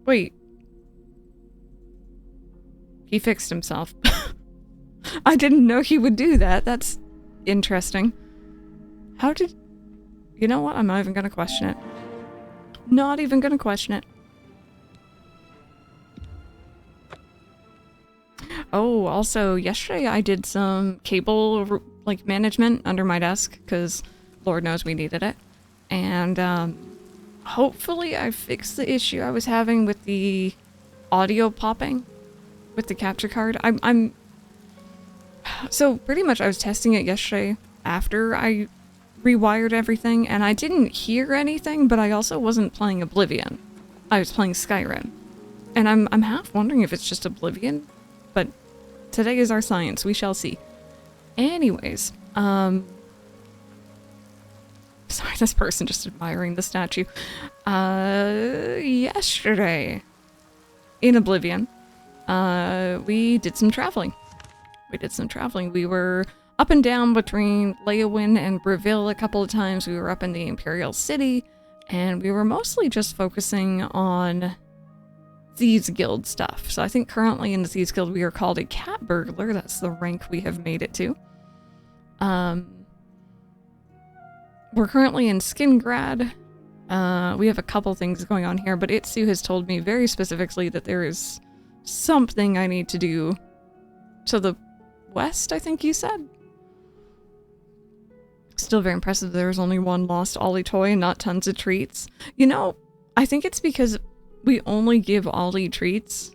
Wait. He fixed himself. I didn't know he would do that. That's interesting. How did... You know what? I'm not even gonna question it. Not even gonna question it. Oh, also, yesterday I did some cable, like, management under my desk, because Lord knows we needed it. And, hopefully I fixed the issue I was having with the audio popping with the capture card. So, pretty much I was testing it yesterday after I rewired everything, and I didn't hear anything, but I also wasn't playing Oblivion. I was playing Skyrim. And I'm half wondering if it's just Oblivion, but today is our science. We shall see. Anyways, sorry, this person just admiring the statue. Yesterday, in Oblivion, we did some traveling. We were up and down between Leyawiin and Breville a couple of times. We were up in the Imperial City, and we were mostly just focusing on Thieves Guild stuff. So I think currently in the Thieves Guild we are called a cat burglar. That's the rank we have made it to. We're currently in Skingrad. We have a couple things going on here, but Itsu has told me very specifically that there is something I need to do to the west, I think you said? Still very impressive there's only one lost Ollie toy and not tons of treats. You know, I think it's because we only give Ollie treats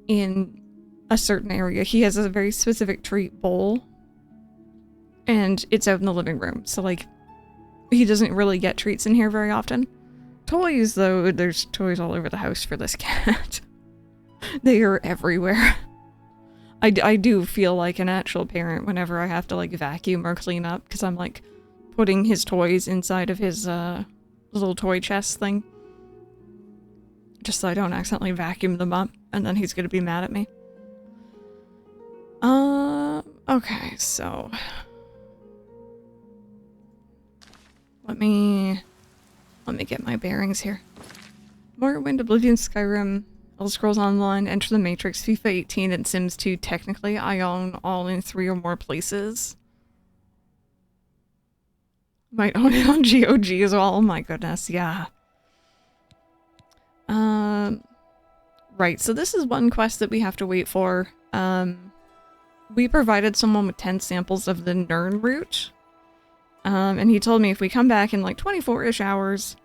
in a certain area. He has a very specific treat bowl, and it's out in the living room. So, like, he doesn't really get treats in here very often. Toys, though, there's toys all over the house for this cat. They are everywhere. I do feel like an actual parent whenever I have to, like, vacuum or clean up, because I'm, like, putting his toys inside of his little toy chest thing. Just so I don't accidentally vacuum them up, and then he's gonna be mad at me. Okay, so... Let me get my bearings here. Morrowind, Oblivion, Skyrim, Elder Scrolls Online, Enter the Matrix, FIFA 18, and Sims 2. Technically, I own all in 3 or more places. Might own it on GOG as well. Oh my goodness, yeah. Right, so this is one quest that we have to wait for. We provided someone with 10 samples of the Nirn root. And he told me if we come back in like 24-ish hours,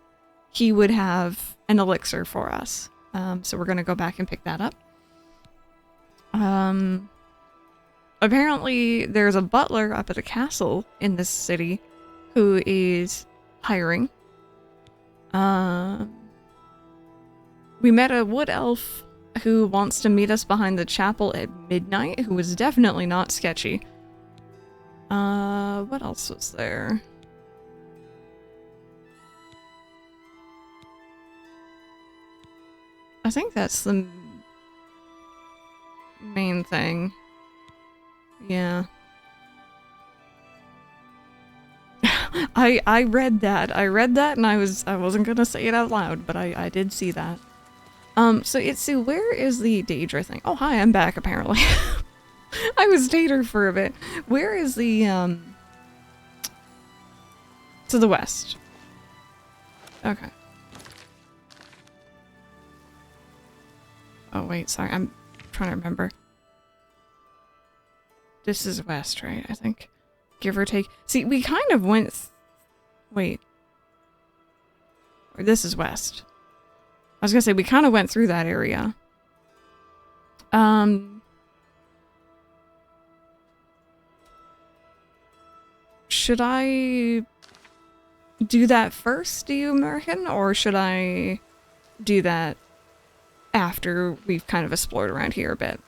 he would have an elixir for us. So we're gonna go back and pick that up. Apparently there's a butler up at a castle in this city who is hiring. We met a wood elf who wants to meet us behind the chapel at midnight, who was definitely not sketchy. What else was there? I think that's the main thing. Yeah. I read that. I read that and I wasn't gonna say it out loud, but I did see that. So Itsu, where is the Daedra thing? Oh, hi, I'm back apparently. I was Daedra for a bit. Where is the, to the west. Okay. Oh, wait, sorry, I'm trying to remember. This is west, right? I think. Give or take. See, we kind of went... Wait. Or this is west. I was gonna say, we kind of went through that area. Should I do that first, do you reckon? Or should I do that after we've kind of explored around here a bit?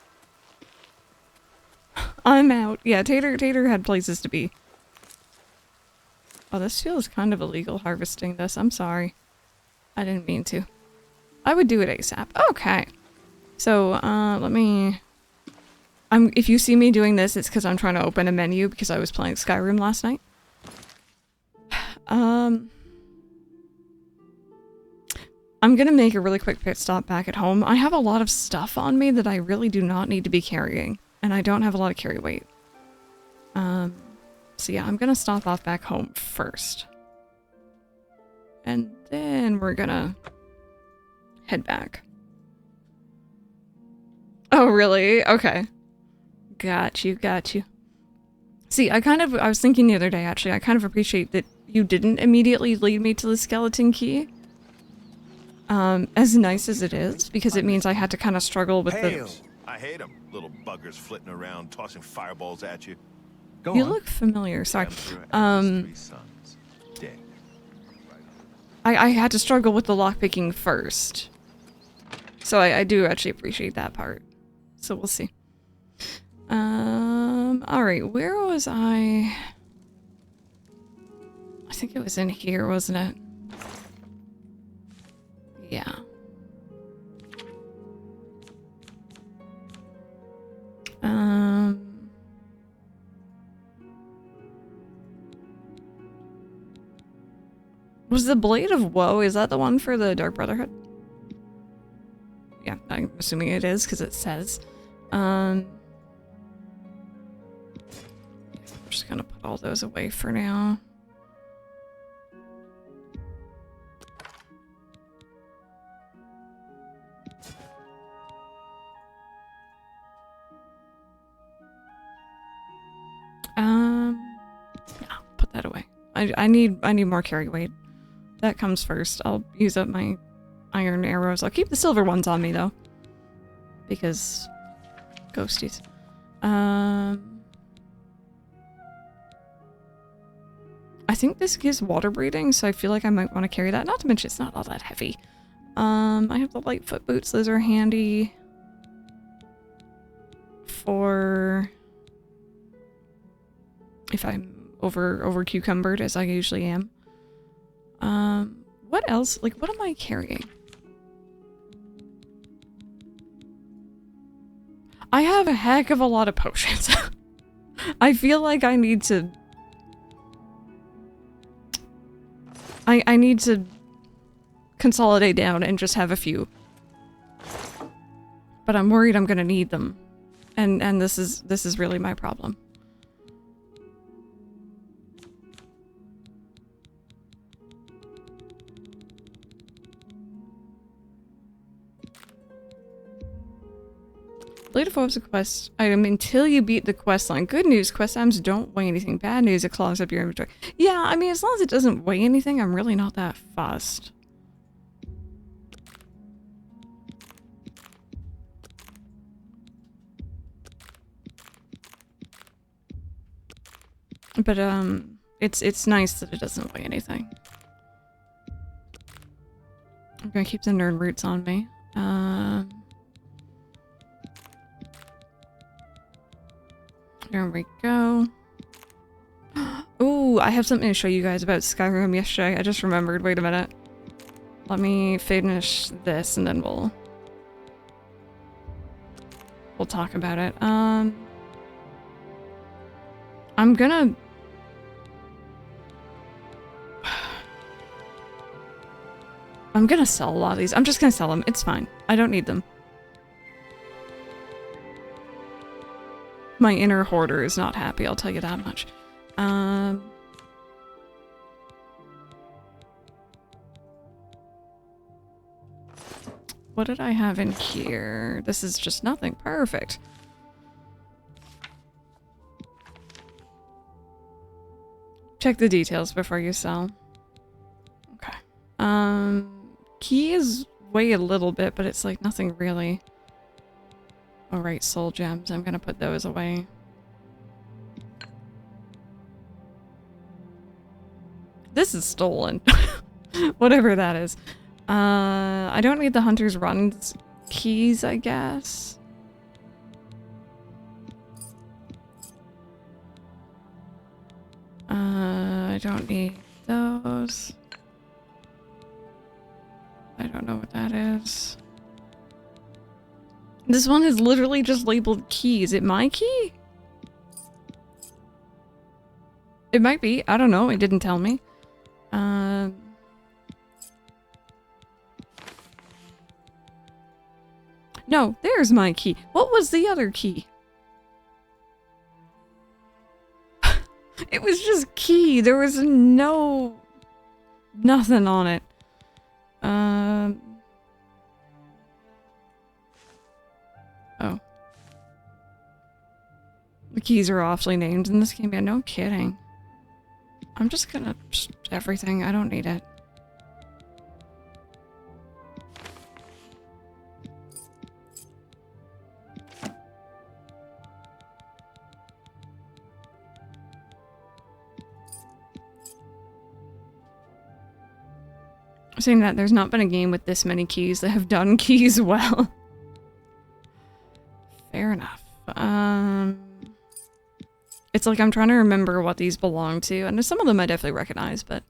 I'm out. Yeah, Tay-Tor had places to be. Oh, this feels kind of illegal harvesting this. I'm sorry. I didn't mean to. I would do it ASAP. Okay. So, let me... if you see me doing this, it's because I'm trying to open a menu because I was playing Skyrim last night. I'm gonna make a really quick pit stop back at home. I have a lot of stuff on me that I really do not need to be carrying, and I don't have a lot of carry weight. So yeah, I'm gonna stop off back home first. And then we're gonna head back. Oh, really? Okay. Got you, got you. See, I was thinking the other day, actually, I kind of appreciate that you didn't immediately lead me to the skeleton key. As nice as it is, because it means I had to kind of struggle with the... I hate them, little buggers flitting around, tossing fireballs at you. You look familiar, sorry. I had to struggle with the lockpicking first. So I do actually appreciate that part. So we'll see. Alright, where was I? I think it was in here, wasn't it? Yeah. Was the Blade of Woe, is that the one for the Dark Brotherhood? Yeah, I'm assuming it is, because it says. I'm just gonna put all those away for now. Yeah, put that away. I need more carry weight. That comes first. I'll use up my iron arrows. I'll keep the silver ones on me though, because ghosties. I think this gives water breathing, so I feel like I might want to carry that. Not to mention it's not all that heavy. I have the Lightfoot boots. Those are handy for if I'm over cucumbered, as I usually am. What else? Like, what am I carrying? I have a heck of a lot of potions. I feel like I need to... I need to consolidate down and just have a few. But I'm worried I'm gonna need them. And this is really my problem. Blade of Woe is a quest item until you beat the quest line. Good news, quest items don't weigh anything. Bad news, it clogs up your inventory. Yeah, I mean, as long as it doesn't weigh anything, I'm really not that fussed. But, it's nice that it doesn't weigh anything. I'm gonna keep the nerd roots on me. There we go. Ooh, I have something to show you guys about Skyrim yesterday. I just remembered. Wait a minute. Let me finish this and then we'll talk about it. I'm gonna... I'm gonna sell a lot of these. I'm just gonna sell them. It's fine. I don't need them. My inner hoarder is not happy, I'll tell you that much. What did I have in here? This is just nothing. Perfect. Check the details before you sell. Okay. Keys weigh a little bit, but it's like nothing really. Alright, soul gems. I'm gonna put those away. This is stolen. Whatever that is. I don't need the Hunter's Run keys, I guess. I don't need those. I don't know what that is. This one is literally just labeled key. Is it my key? It might be. I don't know. It didn't tell me. No, there's my key. What was the other key? It was just key. There was nothing on it. Oh. The keys are awfully named in this game. Yeah, no kidding. I'm just gonna everything. I don't need it. Saying that, there's not been a game with this many keys that have done keys well. Fair enough. It's like I'm trying to remember what these belong to, and some of them I definitely recognize, but...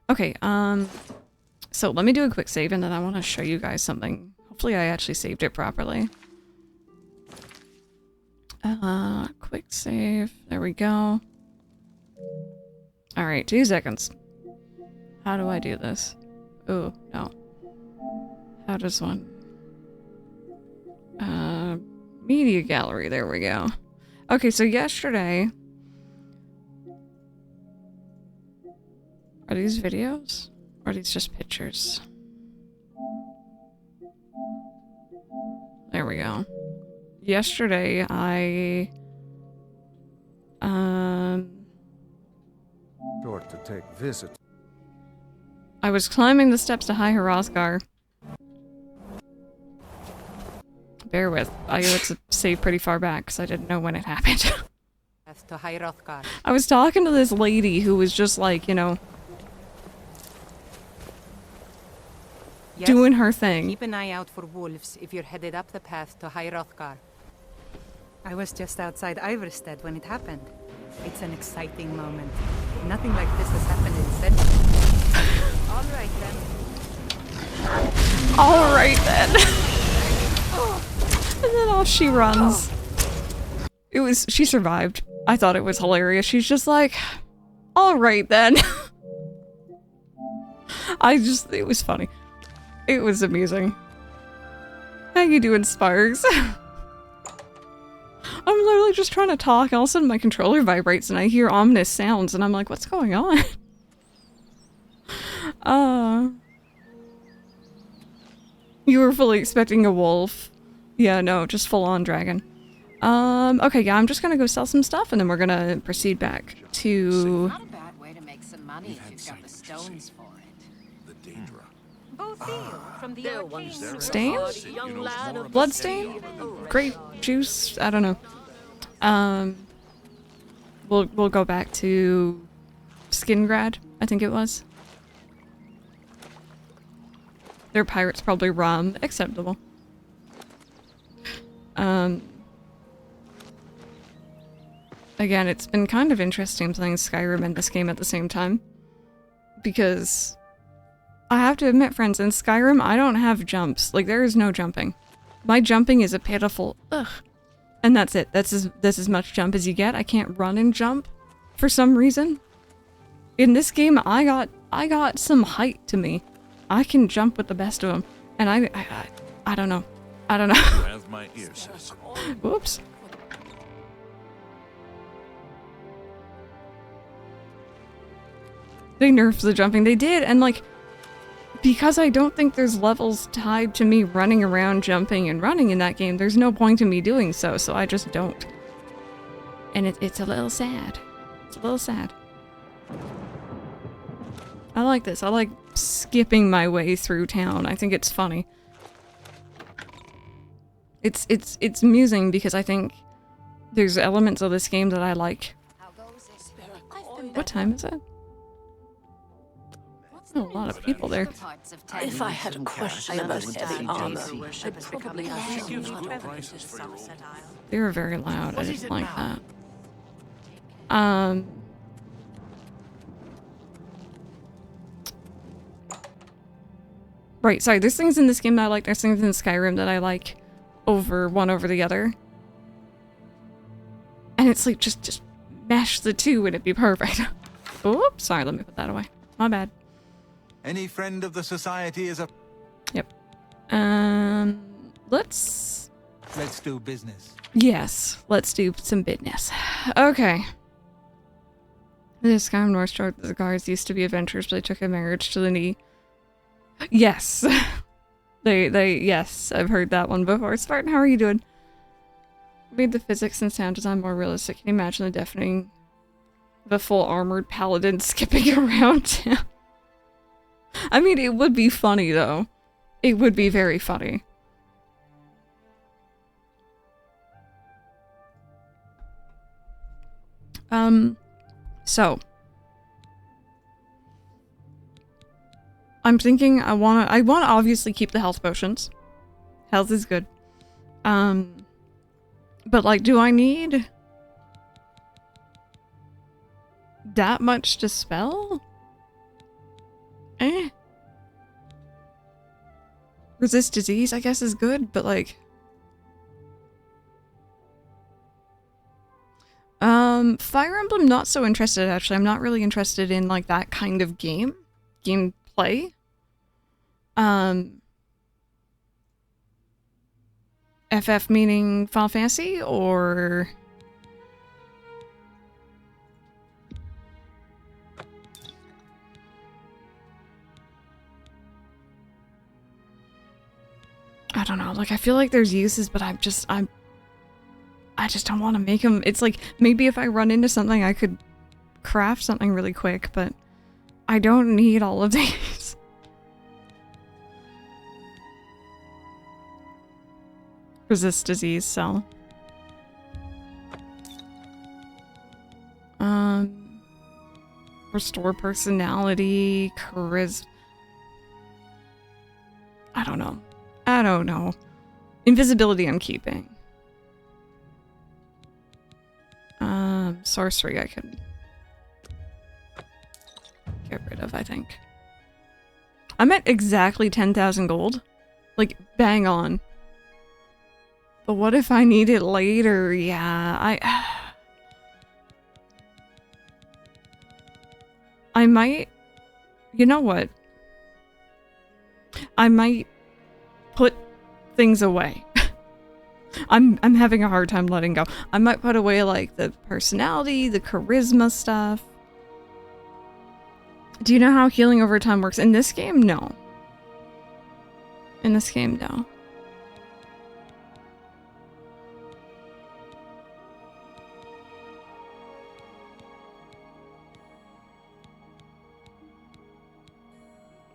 Okay, so let me do a quick save, and then I want to show you guys something. Hopefully I actually saved it properly. Quick save. There we go. Alright, 2 seconds. How do I do this? Oh, no. How does one? Media gallery, there we go. Okay, so yesterday... Are these videos? Or are these just pictures? There we go. Yesterday, I... Sure to take visit. I was climbing the steps to High Hrothgar. Bear with. I had to save pretty far back because I didn't know when it happened. I was talking to this lady who was just like, you know, doing her thing. Keep an eye out for wolves if you're headed up the path to High Hrothgar. I was just outside Iverstead when it happened. It's an exciting moment. Nothing like this has happened in centuries. Alright then. Alright then. And then off she runs. She survived. I thought it was hilarious. She's just like, alright then. It was funny. It was amusing. How you doing, Sparks? I'm literally just trying to talk, and all of a sudden my controller vibrates and I hear ominous sounds, and I'm like, what's going on? You were fully expecting a wolf. Yeah, no, just full-on dragon. Okay, yeah, I'm just gonna go sell some stuff, and then we're gonna proceed back to... Not a bad way to make some money if you've got the stones for it. The Daedra. Stain? Bloodstain? Grape juice? I don't know. We'll go back to Skingrad, I think it was. Their pirates probably rum. Acceptable. Again, it's been kind of interesting playing Skyrim and this game at the same time. Because I have to admit, friends, in Skyrim, I don't have jumps. Like, there is no jumping. My jumping is a pitiful ugh. And that's it. That's as much jump as you get. I can't run and jump for some reason. In this game, I got some height to me. I can jump with the best of them. And I don't know. I don't know. As my ear says. Whoops. They nerfed the jumping. They did, and like, because I don't think there's levels tied to me running around, jumping, and running in that game, there's no point in me doing so, so I just don't. And it's a little sad. It's a little sad. I like this. I like skipping my way through town. I think it's funny. It's amusing because I think there's elements of this game that I like. What time is it? A lot of people there. If I had a question about heavy armor, I'd probably ask you. They were very loud. I didn't like that. Right, sorry, there's things in this game that I like, there's things in Skyrim that I like one over the other. And it's like, just mash the two and it'd be perfect. Oops, sorry, let me put that away. My bad. Any friend of the society is a... Yep. Let's do business. Yes, let's do some business. Okay. This guy in North Shore, the guards used to be adventurers, but they took a marriage to the knee. Yes. Yes, I've heard that one before. Spartan, how are you doing? Made the physics and sound design more realistic. Can you imagine the full armored paladin skipping around? I mean, it would be funny, though. It would be very funny. So I'm thinking I wanna obviously keep the health potions. Health is good. But like, do I need that much to spell? Resist disease, I guess, is good, but like Fire Emblem, not so interested, actually. I'm not really interested in, like, that kind of gameplay. FF meaning Final Fantasy, or... I don't know, like, I feel like there's uses, but I just don't want to make them. It's like, maybe if I run into something, I could craft something really quick, but I don't need all of these. Resist disease cell. Restore personality, charisma. I don't know. Invisibility I'm keeping. Sorcery I can get rid of, I think. I'm at exactly 10,000 gold. Like, bang on. But what if I need it later? Yeah, I might... You know what? I might put things away. I'm having a hard time letting go. I might put away, like, the personality, the charisma stuff. Do you know how healing over time works? In this game, no. In this game, no.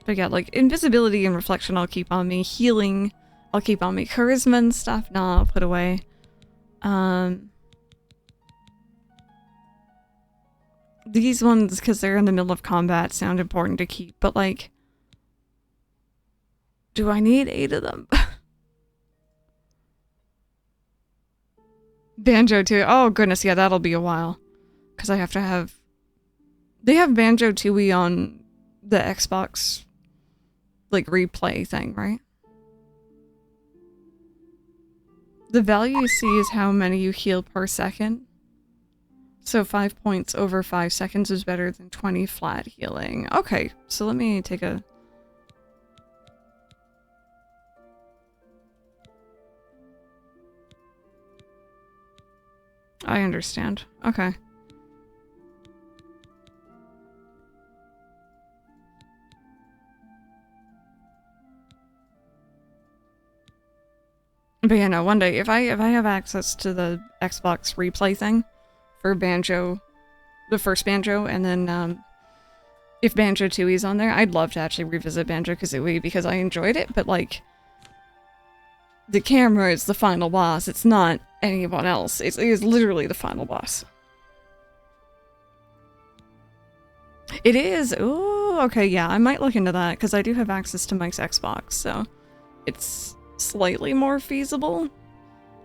But yeah, like, invisibility and reflection I'll keep on me. Healing I'll keep on me. Charisma and stuff, nah, I'll put away. These ones, because they're in the middle of combat, sound important to keep, but like... Do I need 8 of them? Banjo too. Oh goodness, yeah, that'll be a while. Because I have to have... They have Banjo Tooie on the Xbox, like, replay thing, right? The value you see is how many you heal per second. So 5 points over 5 seconds is better than 20 flat healing. Okay, so let me take a... I understand. Okay. But yeah, no, one day, if I have access to the Xbox replay thing for Banjo, the first Banjo, and then if Banjo Tooie's on there, I'd love to actually revisit Banjo Kazooie because I enjoyed it, but like, the camera is the final boss, it's not anyone else. It is literally the final boss. It is? Ooh, okay, yeah, I might look into that because I do have access to Mike's Xbox, so it's slightly more feasible.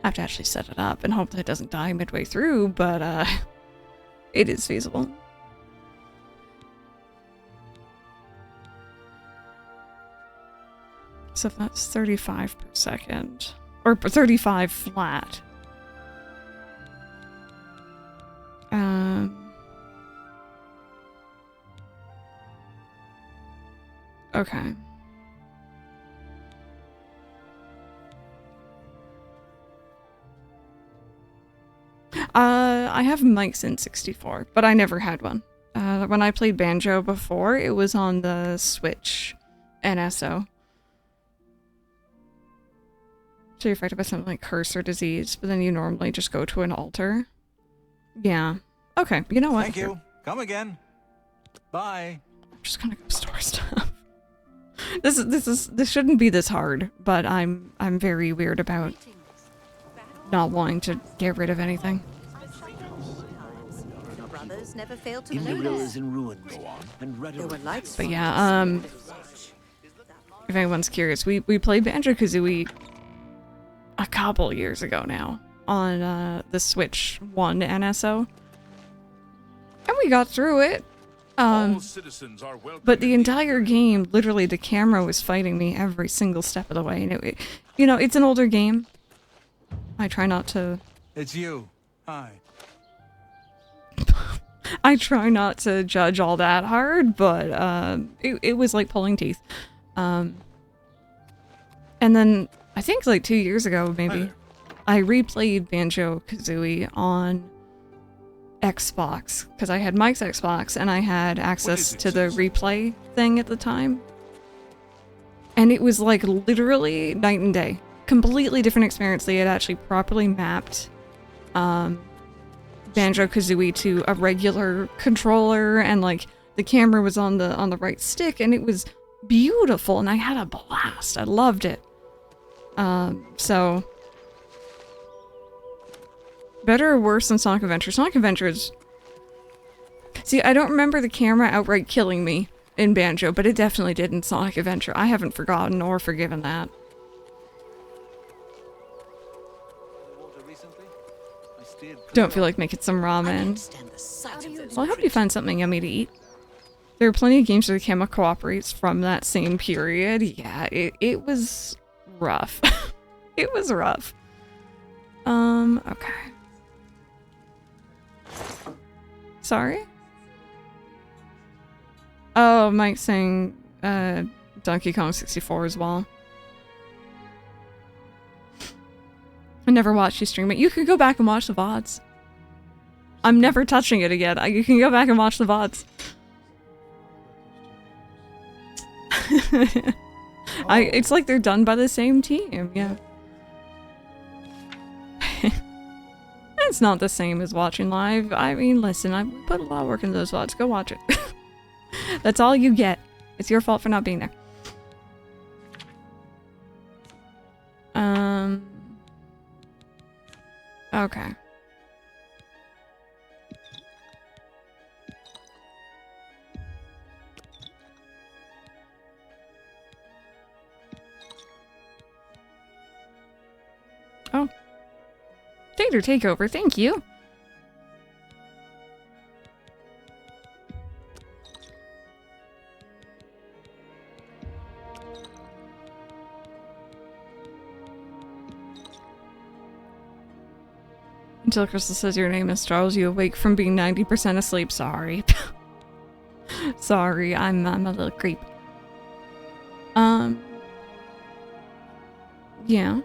I have to actually set it up and hope that it doesn't die midway through, but it is feasible. So if that's 35 per second, or 35 flat. Okay. I have Mike's N64, but I never had one. When I played Banjo before, it was on the Switch NSO. So you're affected by something like curse or disease, but then you normally just go to an altar. Yeah. Okay, you know what? Thank you. Come again. Bye. I'm just gonna go store stuff. This shouldn't be this hard, but I'm very weird about not wanting to get rid of anything. Never failed to is in ruin. Go on. And there were lights. But yeah, if anyone's curious, we played Banjo-Kazooie a couple years ago now on the Switch 1 NSO. And we got through it. But the entire game, literally the camera was fighting me every single step of the way. And you know, it's an older game. I try not to... It's you. Hi. I try not to judge all that hard, but it was like pulling teeth. And then I think like 2 years ago, maybe, I replayed Banjo-Kazooie on Xbox because I had Mike's Xbox and I had access to the replay thing at the time. And it was like literally night and day. Completely different experience. They had actually properly mapped Banjo-Kazooie to a regular controller, and like the camera was on the right stick, and it was beautiful, and I had a blast. I loved it. So better or worse than Sonic Adventure? Sonic Adventures. See, I don't remember the camera outright killing me in Banjo, but it definitely did in Sonic Adventure. I haven't forgotten or forgiven that. Don't feel like making some ramen. Well, I hope you find something yummy to eat. There are plenty of games where the camera cooperates from that same period. Yeah, it was rough. It was rough. Okay. Sorry? Oh, Mike's saying Donkey Kong 64 as well. I never watched you stream it. You could go back and watch the VODs. I'm never touching it again. You can go back and watch the VODs. It's like they're done by the same team, yeah. It's not the same as watching live. I mean, listen, I put a lot of work into those VODs. Go watch it. That's all you get. It's your fault for not being there. Okay. Oh. Tay-Tor takeover, thank you. Until Crystal says your name is Charles, you awake from being 90% asleep. Sorry. Sorry, I'm a little creep. Yeah.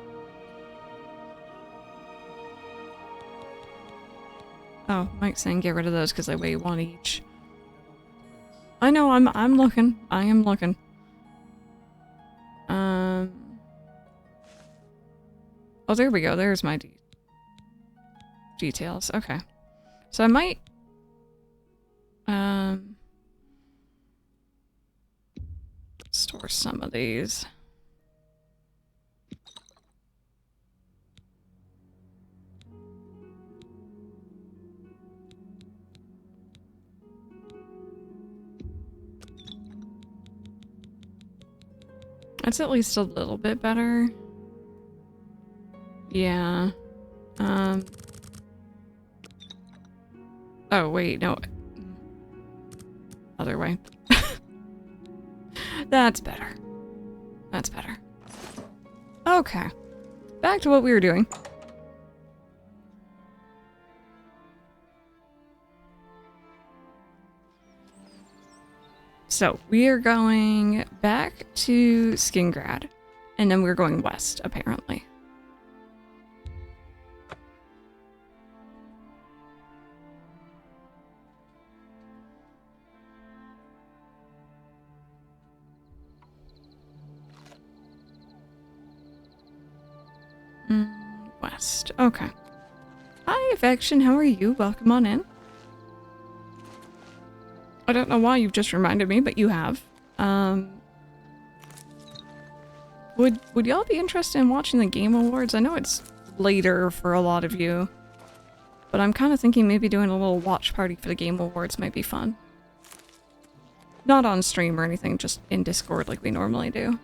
Oh, Mike's saying get rid of those because they weigh one each. I know, I'm looking. I am looking. Oh, there we go. There's my details. Okay. So I might store some of these. That's at least a little bit better. Yeah. Oh, wait, no. Other way. That's better. That's better. Okay. Back to what we were doing. So, we are going back to Skingrad, and then we're going west, apparently. west. Okay. Hi, Affection. How are you? Welcome on in. I don't know why you've just reminded me, but you have. Would y'all be interested in watching the Game Awards? I know it's later for a lot of you, but I'm kind of thinking maybe doing a little watch party for the Game Awards might be fun. Not on stream or anything, just in Discord like we normally do.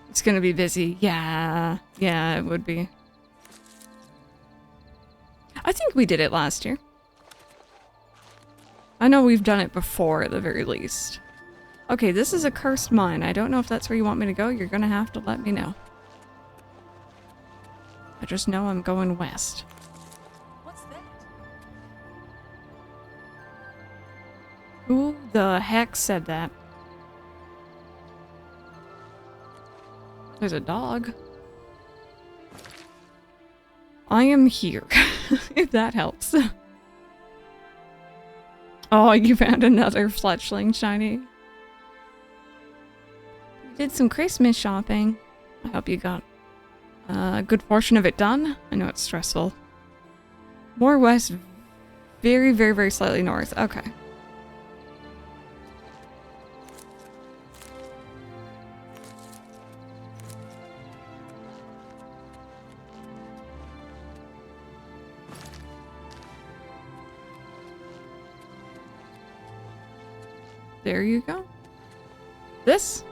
It's gonna be busy. Yeah, it would be. I think we did it last year. I know we've done it before at the very least. Okay, this is a cursed mine. I don't know if that's where you want me to go. You're gonna have to let me know. I just know I'm going west. What's that? Who the heck said that? There's a dog. I am here, if that helps. Oh, you found another fletchling shiny. You did some Christmas shopping. I hope you got a good portion of it done. I know it's stressful. More west, very, very, very slightly north. Okay. There you go. This?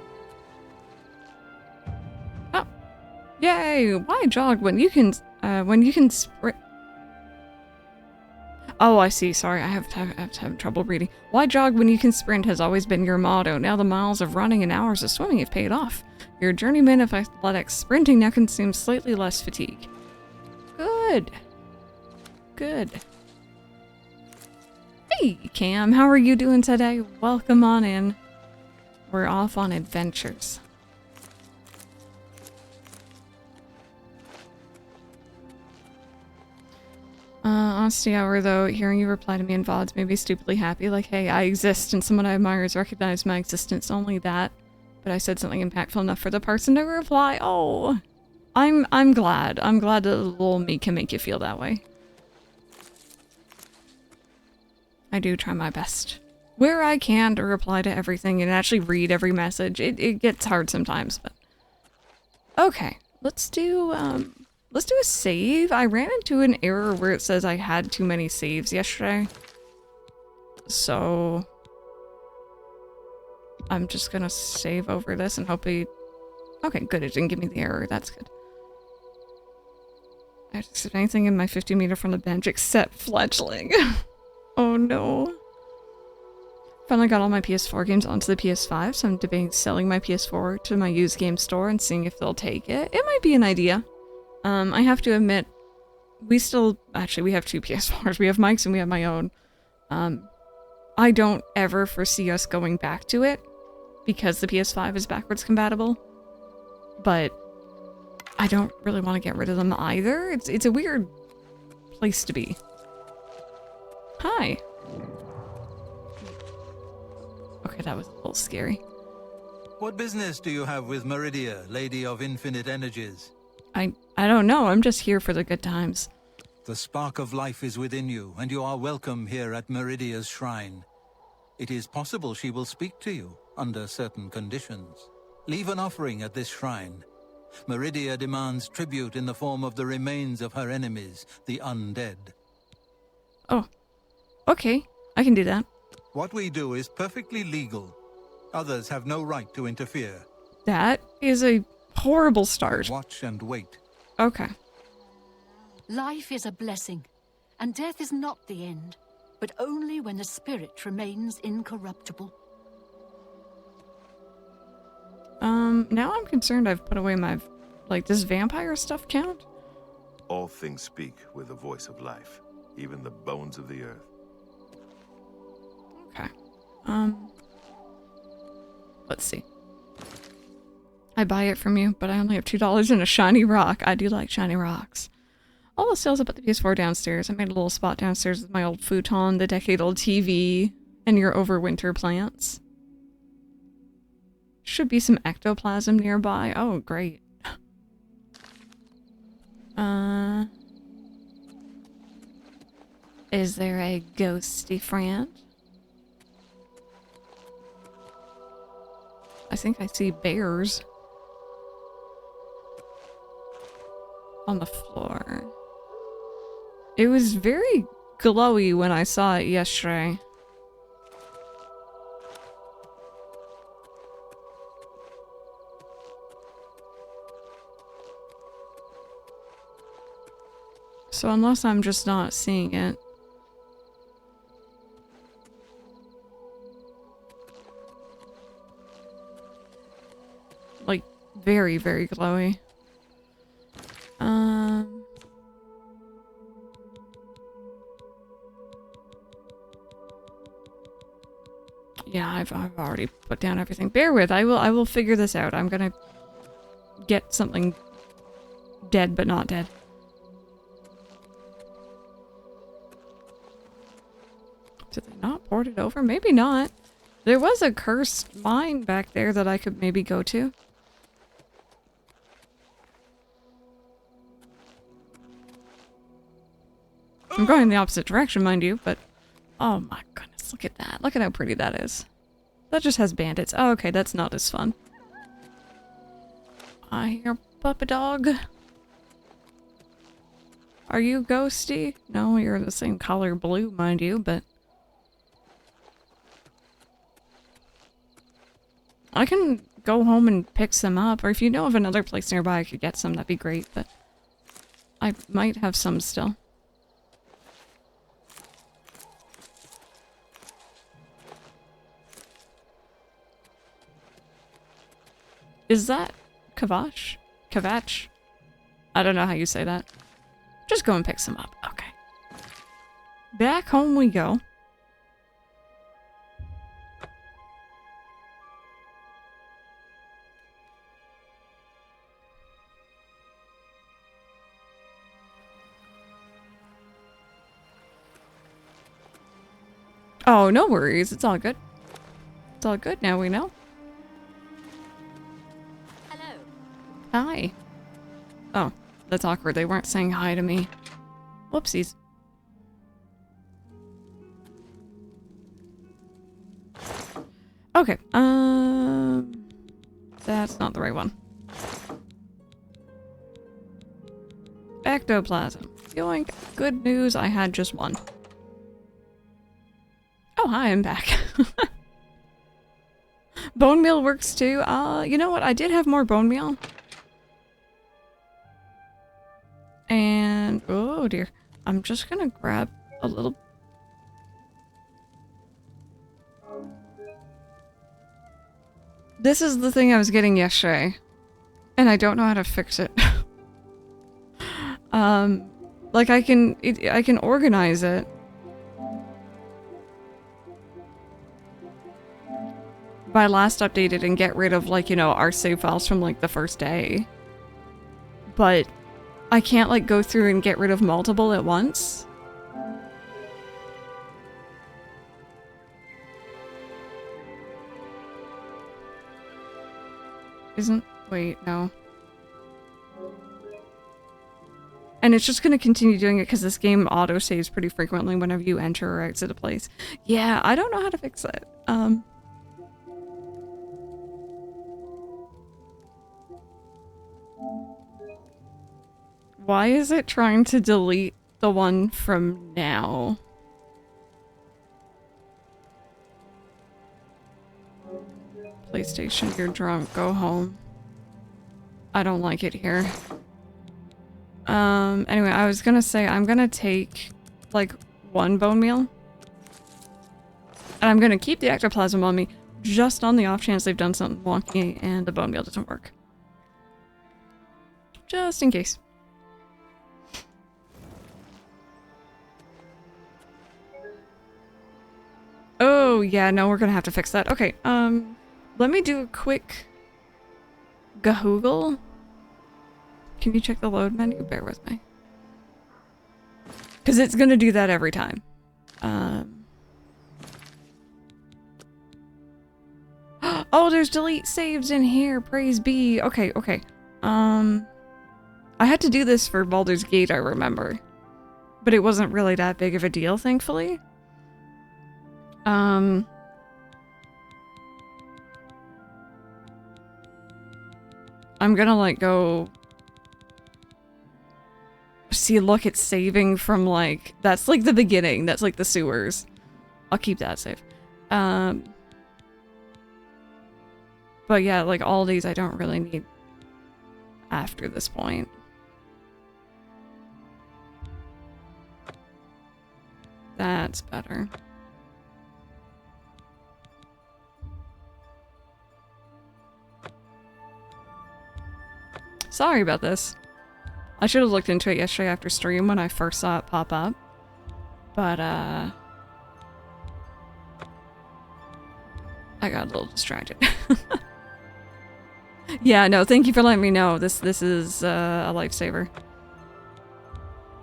Oh. Yay! Why jog when you can sprint? Oh, I see. Sorry, I have trouble reading. Why jog when you can sprint has always been your motto. Now the miles of running and hours of swimming have paid off. Your journeyman of athletics sprinting now consumes slightly less fatigue. Good. Good. Hey, Cam, how are you doing today? Welcome on in. We're off on adventures. Honesty hour, though, hearing you reply to me in VODs made me stupidly happy. Like, hey, I exist and someone I admire has recognized my existence. Only that. But I said something impactful enough for the person to reply. Oh, I'm glad. I'm glad that little me can make you feel that way. I do try my best. Where I can to reply to everything and actually read every message. It gets hard sometimes, but... Okay, let's do a save. I ran into an error where it says I had too many saves yesterday. So... I'm just gonna save over this and hopefully... Okay, good, it didn't give me the error. That's good. I have to accept anything in my 50 meter from the bench except fledgling. Oh no. Finally got all my PS4 games onto the PS5, so I'm debating selling my PS4 to my used game store and seeing if they'll take it. It might be an idea. I have to admit, we have two PS4s. We have Mike's and we have my own. I don't ever foresee us going back to it because the PS5 is backwards compatible. But I don't really want to get rid of them either. It's a weird place to be. Hi. Okay, that was a little scary. What business do you have with Meridia, Lady of Infinite Energies? I don't know. I'm just here for the good times. The spark of life is within you, and you are welcome here at Meridia's shrine. It is possible she will speak to you under certain conditions. Leave an offering at this shrine. Meridia demands tribute in the form of the remains of her enemies, the undead. Oh. Okay, I can do that. What we do is perfectly legal. Others have no right to interfere. That is a horrible start. Watch and wait. Okay. Life is a blessing, and death is not the end, but only when the spirit remains incorruptible. Now I'm concerned I've put away my... Like, does vampire stuff count? All things speak with the voice of life, even the bones of the earth. Okay. Let's see. I buy it from you, but I only have $2 in a shiny rock. I do like shiny rocks. All the sales up at the PS4 downstairs. I made a little spot downstairs with my old futon, the decade-old TV, And your overwinter plants. Should be some ectoplasm nearby. Oh, great. Is there a ghosty friend? I think I see bears on the floor. It was very glowy when I saw it yesterday. So unless I'm just not seeing it. Like, very, very glowy. Yeah, I've already put down everything. Bear with, I will figure this out. I'm gonna get something dead but not dead. Did they not port it over? Maybe not. There was a cursed mine back there that I could maybe go to. I'm going in the opposite direction, mind you, but... Oh my goodness, look at that. Look at how pretty that is. That just has bandits. Oh, okay, that's not as fun. I hear puppy dog. Are you ghosty? No, you're the same color blue, mind you, but... I can go home and pick some up, or if you know of another place nearby I could get some, that'd be great, but... I might have some still. Is that Kavash? Kavach? I don't know how you say that. Just go and pick some up. Okay. Back home we go. Oh, no worries. It's all good. It's all good now we know. Hi. Oh, that's awkward. They weren't saying hi to me. Whoopsies. Okay, that's not the right one. Ectoplasm. Yoink. Good news, I had just one. Oh, hi, I'm back. Bone meal works too. You know what? I did have more bone meal. And, oh dear, I'm just gonna grab a little. This is the thing I was getting yesterday, and I don't know how to fix it. Like I can organize it. By last updated and get rid of, like, you know, our save files from, like, the first day. But I can't, like, go through and get rid of multiple at once. Wait, no. And it's just gonna continue doing it because this game auto-saves pretty frequently whenever you enter or exit a place. Yeah, I don't know how to fix it. Why is it trying to delete the one from now? PlayStation, you're drunk. Go home. I don't like it here. Anyway, I was gonna say I'm gonna take, like, one bone meal. And I'm gonna keep the ectoplasm on me, just on the off chance they've done something wonky and the bone meal doesn't work. Just in case. Oh, yeah, no, we're gonna have to fix that. Okay, let me do a quick Gahoogle. Can you check the load menu? Bear with me. Because it's gonna do that every time. Oh, there's delete saves in here. Praise be. Okay, okay. I had to do this for Baldur's Gate, I remember. But it wasn't really that big of a deal, thankfully. I'm gonna, like, go... See, look, it's saving from, like... That's, like, the beginning. That's, like, the sewers. I'll keep that safe. But yeah, like, all these I don't really need after this point. That's better. Sorry about this. I should have looked into it yesterday after stream when I first saw it pop up. But, I got a little distracted. Yeah, no, thank you for letting me know. This is a lifesaver.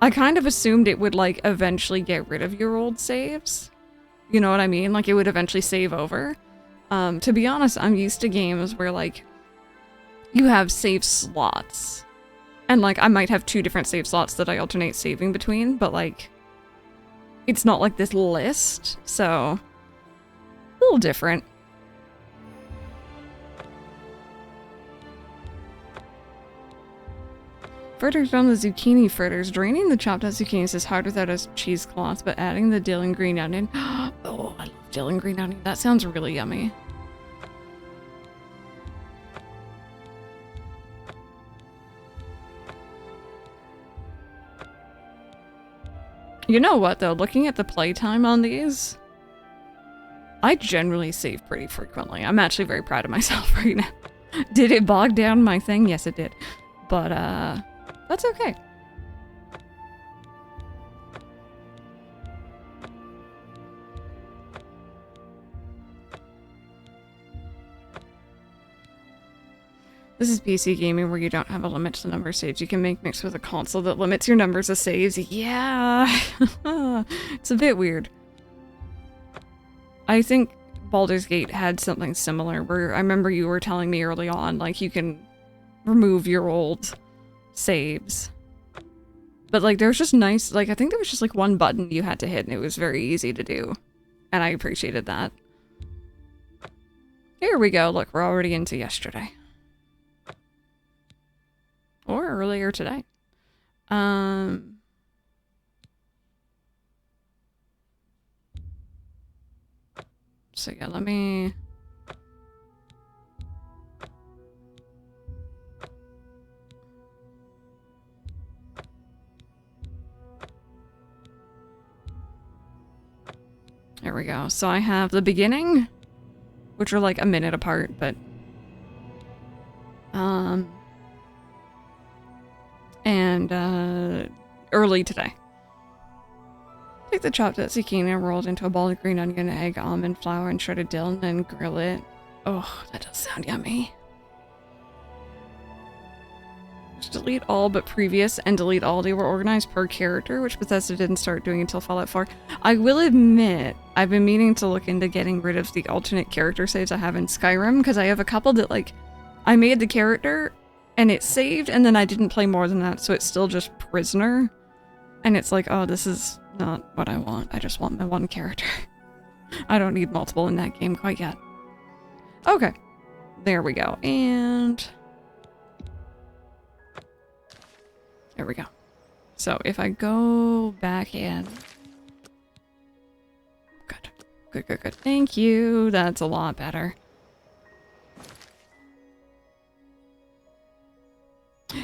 I kind of assumed it would, like, eventually get rid of your old saves. You know what I mean? Like, it would eventually save over. To be honest, I'm used to games where, like, you have save slots. And, like, I might have 2 different save slots that I alternate saving between, but, like, it's not like this list, so... a little different. Fritters on the zucchini fritters. Draining the chopped out zucchinis is hard without a cheesecloth, but adding the dill and green onion. Oh, I love dill and green onion. That sounds really yummy. You know what, though? Looking at the playtime on these, I generally save pretty frequently. I'm actually very proud of myself right now. Did it bog down my thing? Yes, it did. But, that's okay. This is PC gaming where you don't have a limit to the number of saves you can make mixed with a console that limits your numbers of saves. Yeah, it's a bit weird. I think Baldur's Gate had something similar where I remember you were telling me early on, like, you can remove your old saves. But, like, there was just nice, like, I think there was just, like, one button you had to hit and it was very easy to do. And I appreciated that. Here we go. Look, we're already into yesterday. Or earlier today. So yeah, let me... There we go. So I have the beginning, which are like a minute apart, but... And, early today. Take the chopped up zucchini and roll it into a ball of green onion, egg, almond flour, and shredded dill, and then grill it. Oh, that does sound yummy. Just delete all but previous and delete all. They were organized per character, which Bethesda didn't start doing until Fallout 4. I will admit, I've been meaning to look into getting rid of the alternate character saves I have in Skyrim, because I have a couple that, like, I made the character, and it saved, and then I didn't play more than that, so it's still just prisoner. And it's like, oh, this is not what I want. I just want my one character. I don't need multiple in that game quite yet. Okay. There we go. And... there we go. So if I go back in... Good. Good, good, good. Thank you. That's a lot better.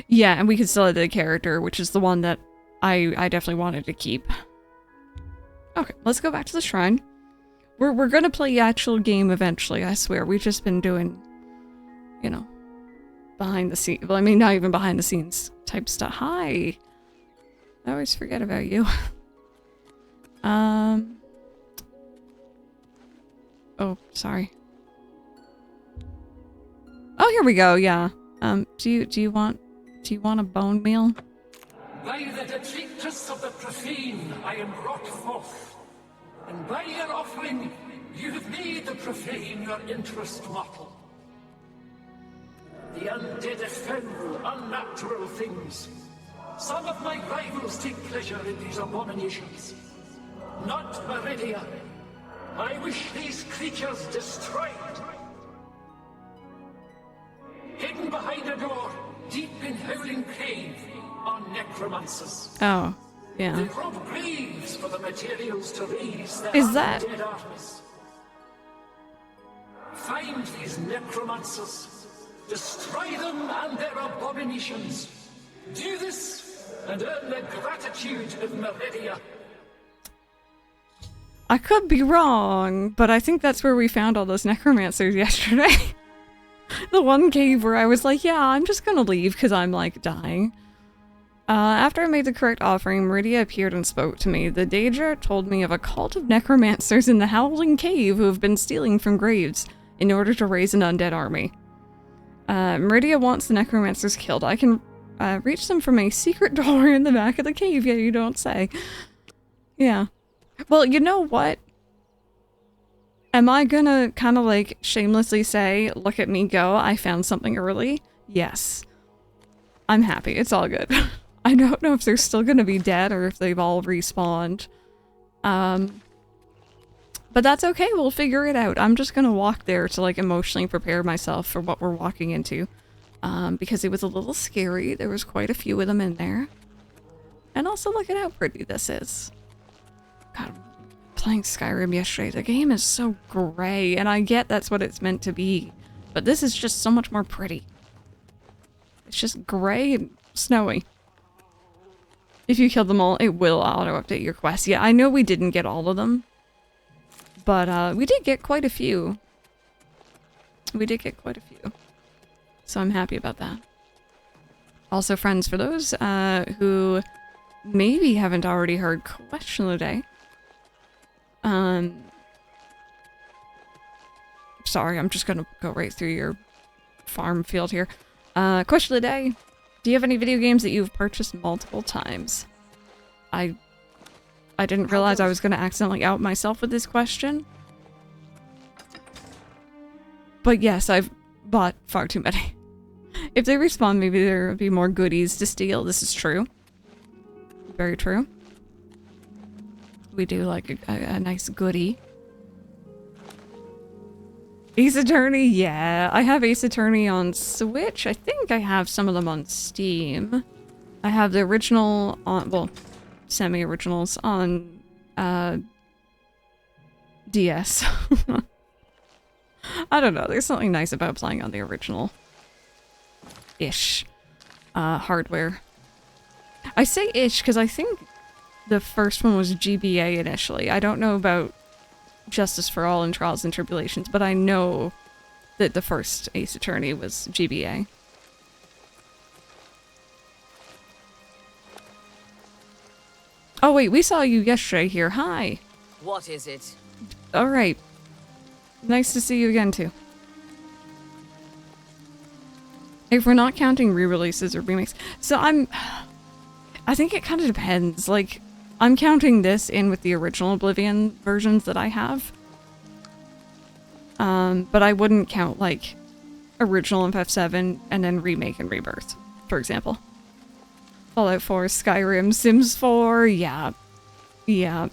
Yeah, and we can still edit the character, which is the one that I definitely wanted to keep. Okay, let's go back to the shrine. We're gonna play the actual game eventually, I swear. We've just been doing, you know, behind the scenes. Well, I mean, not even behind the scenes type stuff. Hi! I always forget about you. Oh, sorry. Oh, here we go, yeah. Do you want a bone meal? By the detritus of the profane I am brought forth, and by your offering You have made the profane your interest mortal. The undead are foul, unnatural things. Some of my rivals take pleasure in these abominations. Not Meridia. I wish these creatures destroyed. Hidden behind a door, deep in Howling Cave, are necromancers. Oh, They yeah. rob graves for the materials to raise their Is that- undead armies. Find these necromancers, destroy them and their abominations. Do this, and earn the gratitude of Meridia. I could be wrong, but I think that's where we found all those necromancers yesterday. The one cave where I was like, yeah, I'm just gonna leave because I'm like dying. After I made the correct offering, Meridia appeared and spoke to me. The Daedra told me of a cult of necromancers in the Howling Cave who have been stealing from graves in order to raise an undead army. Meridia wants the necromancers killed. I can reach them from a secret door in the back of the cave. Yeah, you don't say. Yeah. Well, you know what? Am I gonna kind of like shamelessly say, look at me go, I found something early? Yes. I'm happy. It's all good. I don't know if they're still gonna be dead or if they've all respawned. But that's okay. We'll figure it out. I'm just gonna walk there to like emotionally prepare myself for what we're walking into. Because it was a little scary. There was quite a few of them in there. And also look at how pretty this is. God, playing Skyrim yesterday, the game is so gray, and I get that's what it's meant to be, but this is just so much more pretty. It's just gray and snowy. If you kill them all, it will auto-update your quest. Yeah, I know we didn't get all of them, but we did get quite a few. We did get quite a few. So I'm happy about that. Also, friends, for those who maybe haven't already heard question of the day, sorry, I'm just gonna go right through your farm field here. Question of the day. Do you have any video games that you've purchased multiple times? I didn't realize I was gonna accidentally out myself with this question. But yes, I've bought far too many. If they respawn, maybe there will be more goodies to steal. This is true. Very true. We do like a nice goodie. Ace Attorney, yeah. I have Ace Attorney on Switch. I think I have some of them on Steam. I have the original on, well, semi-originals on DS. I don't know. There's something nice about playing on the original-ish hardware. I say ish because I think the first one was GBA initially. I don't know about Justice for All and Trials and Tribulations, but I know that the first Ace Attorney was GBA. Oh wait, we saw you yesterday here. Hi. What is it? Alright. Nice to see you again too. If we're not counting re-releases or remakes. So I think it kind of depends. Like, I'm counting this in with the original Oblivion versions that I have. But I wouldn't count, like, original FF7 and then remake and rebirth, for example. Fallout 4, Skyrim, Sims 4, yeah. Yeah. I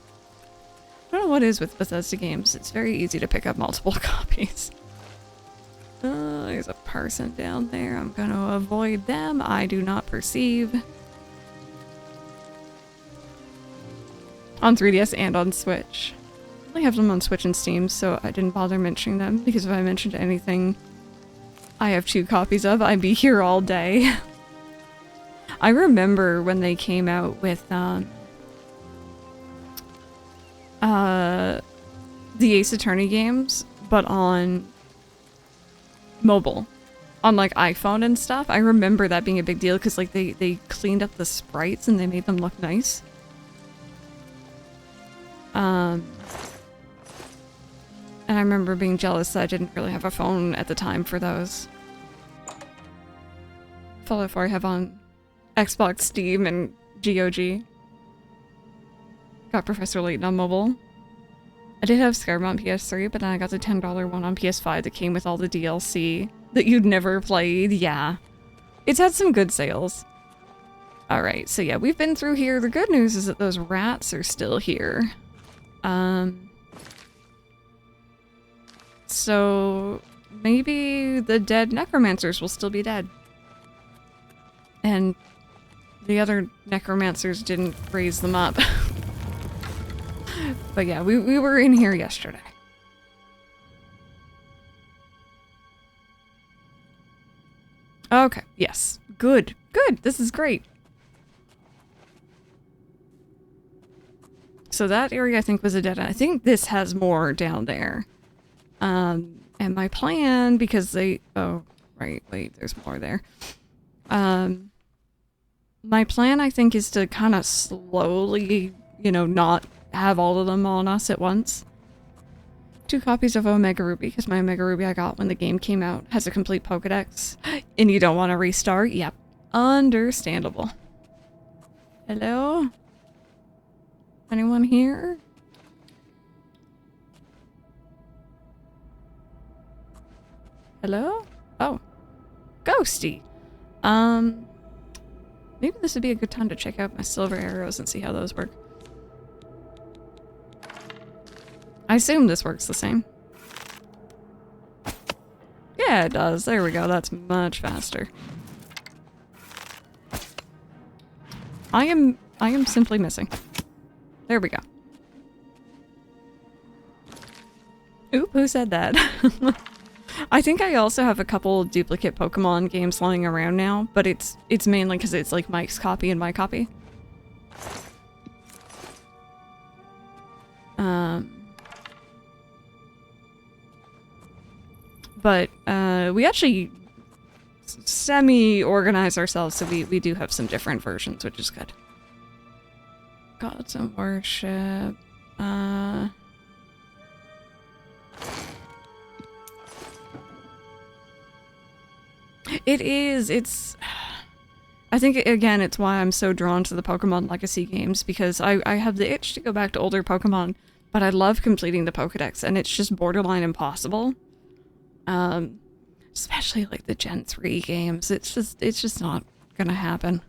don't know what is with Bethesda games. It's very easy to pick up multiple copies. There's a person down there. I'm gonna avoid them. I do not perceive. On 3DS and on Switch. I only have them on Switch and Steam, so I didn't bother mentioning them, because if I mentioned anything I have 2 copies of, I'd be here all day. I remember when they came out with, the Ace Attorney games, but on mobile. On, like, iPhone and stuff. I remember that being a big deal, because, like, they cleaned up the sprites and they made them look nice. And I remember being jealous that I didn't really have a phone at the time for those. Fallout 4 I have on Xbox, Steam, and GOG. Got Professor Layton on mobile. I did have Skyrim on PS3, but then I got the $10 one on PS5 that came with all the DLC that you'd never played. Yeah. It's had some good sales. Alright, so yeah, we've been through here. The good news is that those rats are still here. So maybe the dead necromancers will still be dead. And the other necromancers didn't raise them up. But yeah, we were in here yesterday. Okay, yes. Good. Good. This is great. So that area I think was a dead end. I think this has more down there. And my plan, because they... Oh, right. Wait, there's more there. My plan, I think, is to kind of slowly, you know, not have all of them on us at once. 2 copies of Omega Ruby, because my Omega Ruby I got when the game came out has a complete Pokedex. And you don't want to restart? Yep. Understandable. Hello? Anyone here? Hello? Oh. Ghosty. Maybe this would be a good time to check out my silver arrows and see how those work. I assume this works the same. Yeah, it does. There we go. That's much faster. I am simply missing. There we go. Oop, who said that? I think I also have a couple duplicate Pokemon games lying around now, but it's mainly because it's like Mike's copy and my copy. But we actually semi-organize ourselves, so we do have some different versions, which is good. Gods and worship. It is. It's... I think, again, it's why I'm so drawn to the Pokemon Legacy games, because I have the itch to go back to older Pokemon, but I love completing the Pokedex, and it's just borderline impossible. Especially like the Gen 3 games. It's just not gonna happen.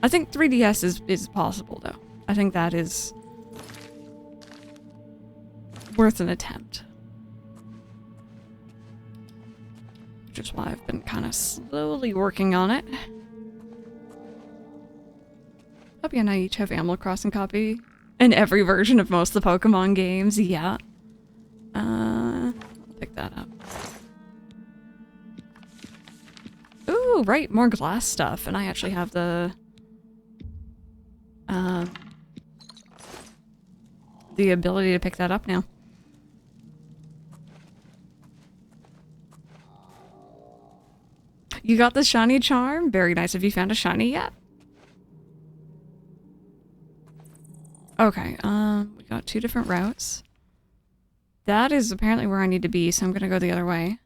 I think 3DS is possible though. I think that is worth an attempt. Which is why I've been kind of slowly working on it. Puppy and I each have Animal Crossing copy in every version of most of the Pokemon games. Yeah. I'll pick that up. Ooh, right, more glass stuff, and I actually have the ability to pick that up now. You got the shiny charm? Very nice. Have you found a shiny yet? Okay, we got 2 different routes. That is apparently where I need to be, so I'm gonna go the other way.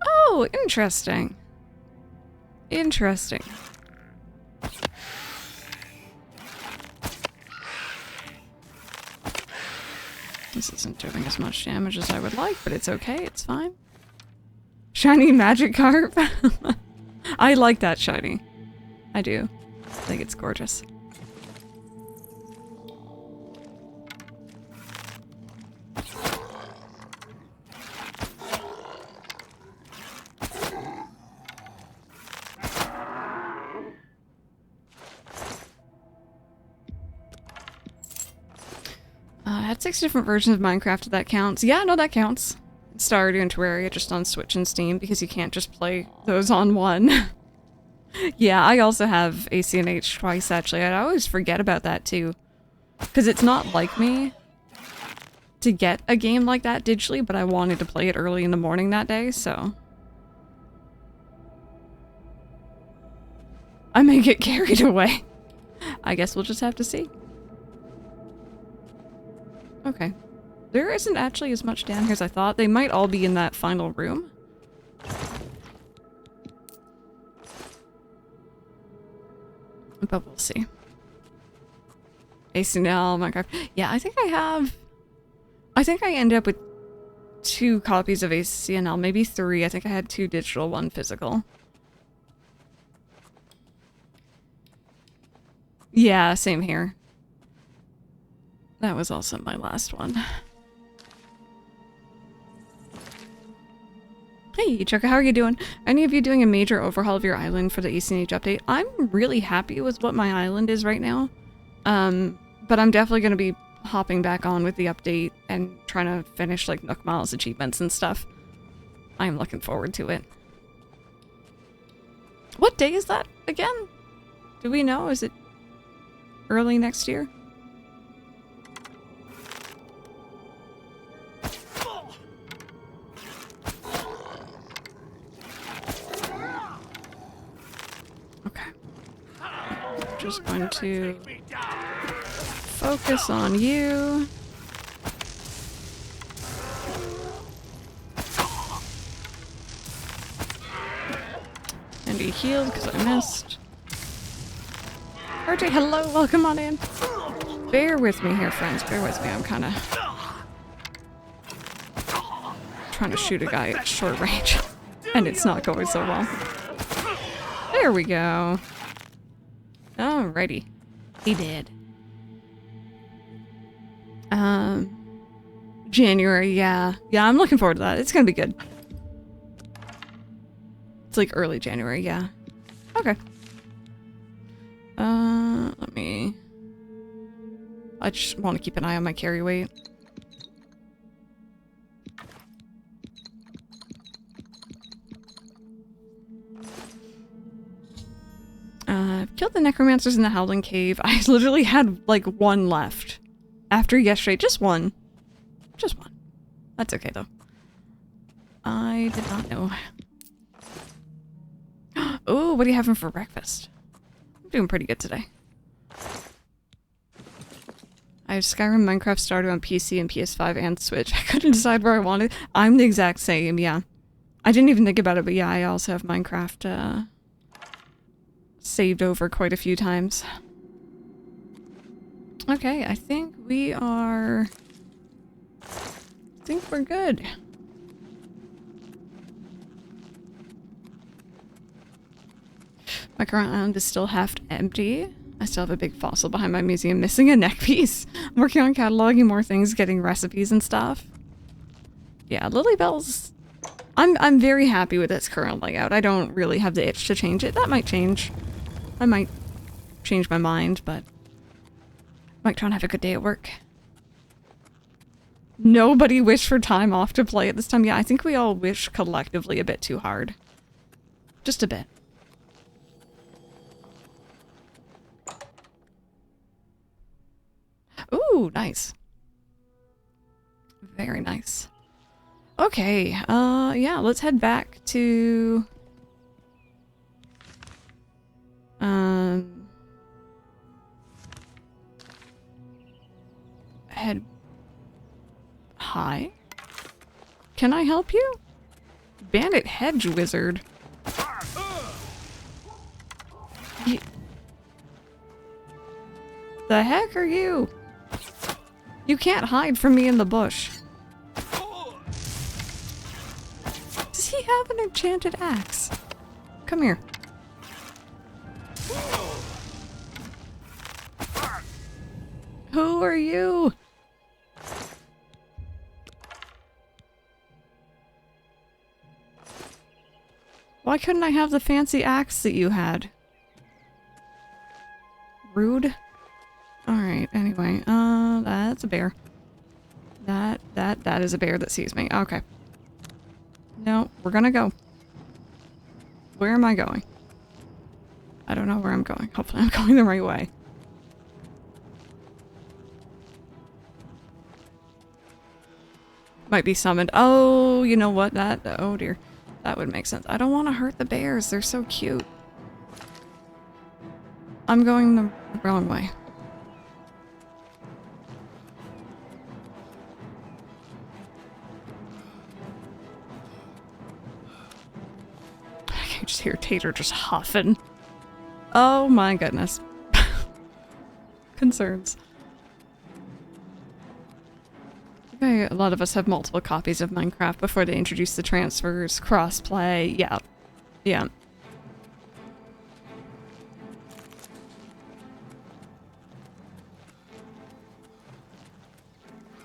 Oh, interesting. Interesting. This isn't doing as much damage as I would like, but it's okay, it's fine. Shiny Magikarp? I like that shiny. I do. I think it's gorgeous. I had 6 different versions of Minecraft, if that counts. Yeah, no, that counts. Stardew and Terraria just on Switch and Steam, because you can't just play those on one. Yeah, I also have ACNH twice, actually. I always forget about that, too. Because it's not like me to get a game like that digitally, but I wanted to play it early in the morning that day, so... I may get carried away. I guess we'll just have to see. Okay. There isn't actually as much down here as I thought. They might all be in that final room. But we'll see. ACNL, Minecraft. Yeah, I think I ended up with 2 copies of ACNL, maybe 3. I think I had 2 digital, 1 physical. Yeah, same here. That was also my last one. Hey, Chuck, how are you doing? Any of you doing a major overhaul of your island for the ECNH update? I'm really happy with what my island is right now. But I'm definitely going to be hopping back on with the update and trying to finish like Nook Miles achievements and stuff. I'm looking forward to it. What day is that again? Do we know? Is it early next year? Okay. Just going to focus on you. And he healed because I missed. RJ, hello, welcome on in. Bear with me here, friends. Bear with me. I'm kind of trying to shoot a guy at short range, and it's not going so well. There we go. Alrighty. He did. January, yeah. Yeah, I'm looking forward to that. It's gonna be good. It's like early January, yeah. Okay. Let me... I just want to keep an eye on my carry weight. Killed the necromancers in the Howling Cave. I literally had like 1 left. After yesterday, just 1. Just 1. That's okay though. I did not know. Oh, what are you having for breakfast? I'm doing pretty good today. I have Skyrim, Minecraft started on PC and PS5 and Switch. I couldn't decide where I wanted. I'm the exact same, yeah. I didn't even think about it, but yeah, I also have Minecraft saved over quite a few times. Okay, I think we are... I think we're good. My current island is still half empty. I still have a big fossil behind my museum missing a neck piece. I'm working on cataloging more things, getting recipes and stuff. Yeah, Lilybell's... I'm very happy with its current layout. I don't really have the itch to change it. That might change. I might change my mind, but... might try and have a good day at work. Nobody wished for time off to play at this time. Yeah, I think we all wish collectively a bit too hard. Just a bit. Ooh, nice. Very nice. Okay, yeah, let's head back to... head... Hi? Can I help you? Bandit Hedge Wizard. The heck are you? You can't hide from me in the bush. Does he have an enchanted axe? Come here. Who are you? Why couldn't I have the fancy axe that you had? Rude. Alright, anyway, that's a bear. That is a bear that sees me. Okay. No, we're gonna go. Where am I going? I don't know where I'm going. Hopefully I'm going the right way. Might be summoned. Oh, you know what? Oh dear. That would make sense. I don't want to hurt the bears. They're so cute. I'm going the wrong way. You just hear Tay-Tor just huffing. Oh my goodness. Concerns. Okay, a lot of us have multiple copies of Minecraft before they introduced the transfers, crossplay. Yeah. Yeah.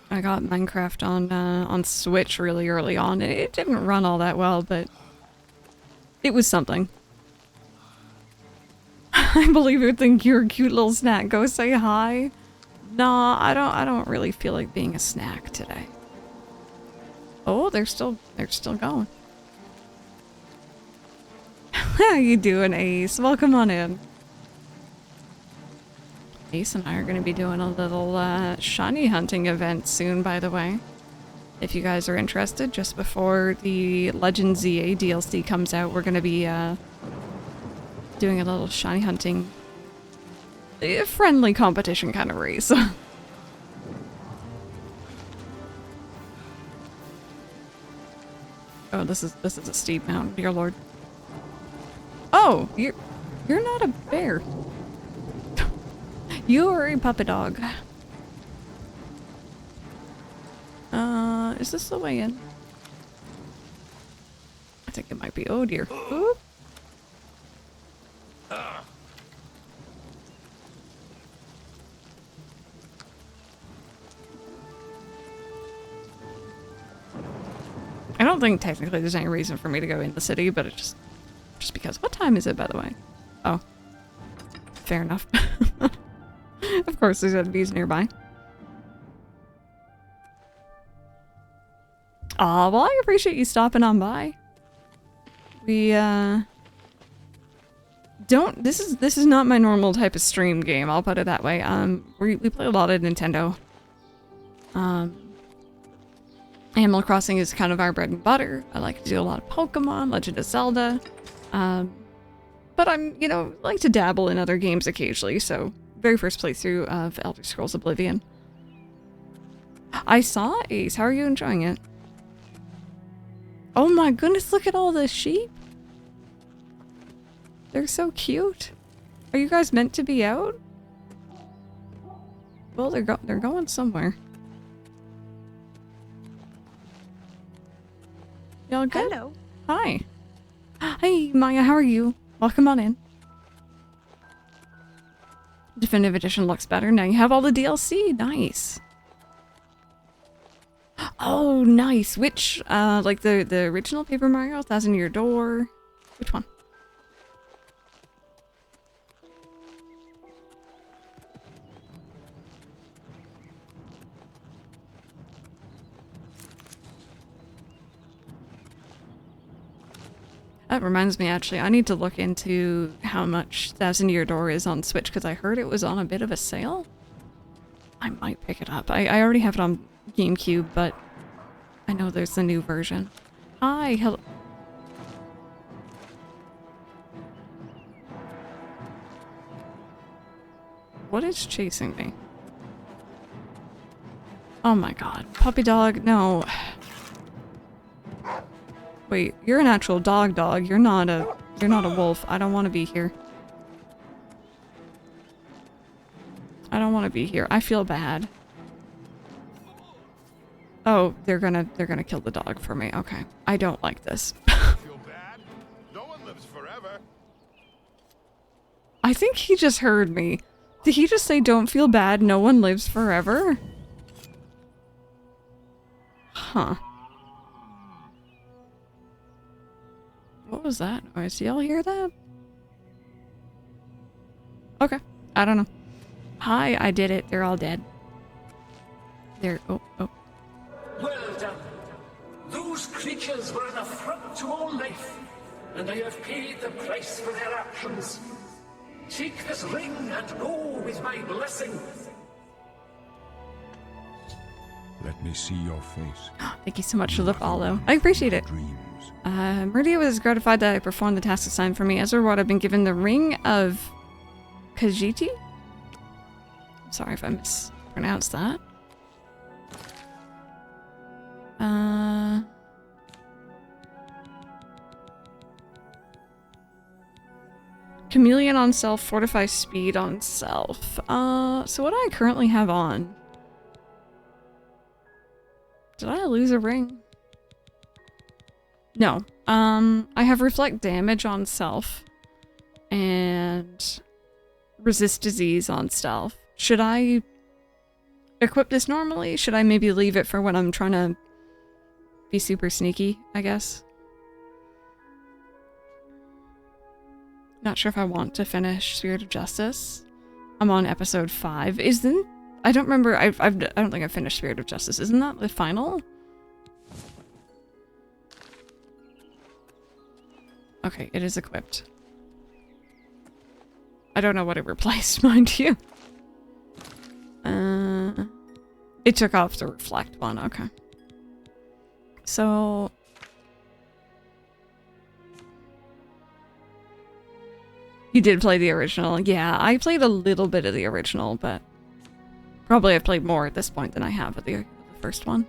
I got Minecraft on Switch really early on. It didn't run all that well, but it was something. I believe you think you're a cute little snack. Go say hi. Nah, I don't really feel like being a snack today. Oh, they're still going. How you doing, Ace? Welcome on in. Ace and I are going to be doing a little shiny hunting event soon, by the way. If you guys are interested, just before the Legend ZA DLC comes out, we're going to be doing a little shiny hunting friendly competition kind of race. Oh, this is a steep mountain, dear lord. Oh, you're not a bear. You are a puppy dog. Is this the way in? I think it might be. Oh dear. Ooh. I don't think technically there's any reason for me to go in the city, but it's just because. What time is it, by the way? Oh. Fair enough. Of course there's enemies nearby. Aw, well I appreciate you stopping on by. We, don't, this is not my normal type of stream game, I'll put it that way. We play a lot of Nintendo. Animal Crossing is kind of our bread and butter. I like to do a lot of Pokemon, Legend of Zelda. But I'm, you know, like to dabble in other games occasionally, so very first playthrough of Elder Scrolls Oblivion. I saw Ace. How are you enjoying it? Oh my goodness, look at all the sheep. They're so cute. Are you guys meant to be out? Well, they're going somewhere. Y'all good? Hello. Hi. Hey, Maya, how are you? Welcome on in. Definitive Edition looks better. Now you have all the DLC. Nice. Oh, nice. Which, like the original Paper Mario, 1000 Year Door? Which one? That reminds me, actually, I need to look into how much 1000 Year Door is on Switch, because I heard it was on a bit of a sale. I might pick it up. I already have it on GameCube, but I know there's the new version. Hi, hello. What is chasing me? Oh my god. Puppy dog, no. Wait, you're an actual dog. You're not a wolf. I don't want to be here. I don't want to be here. I feel bad. Oh, they're gonna kill the dog for me. Okay. I don't like this. Feel bad? No one lives forever. I think he just heard me. Did he just say don't feel bad, no one lives forever? Huh. What was that noise? Y'all hear that? Okay. I don't know. Hi, I did it. They're all dead. They're... Oh. Well done. Those creatures were an affront to all life, and they have paid the price for their actions. Take this ring and go with my blessing. Let me see your face. Thank you so much for the follow. I appreciate it. Meridia was gratified that I performed the task assigned for me. As a reward, I've been given the Ring of Khajiit? I'm sorry if I mispronounced that. Chameleon on self, fortify speed on self. So what do I currently have on? Did I lose a ring? No. I have reflect damage on self and resist disease on stealth. Should I equip this normally? Should I maybe leave it for when I'm trying to be super sneaky, I guess? Not sure if I want to finish Spirit of Justice. I'm on episode 5. I don't remember. I don't think I finished Spirit of Justice. Isn't that the final? Okay, it is equipped. I don't know what it replaced, mind you. It took off the reflect one. Okay. So you did play the original. Yeah, I played a little bit of the original, but probably I've played more at this point than I have with the first one.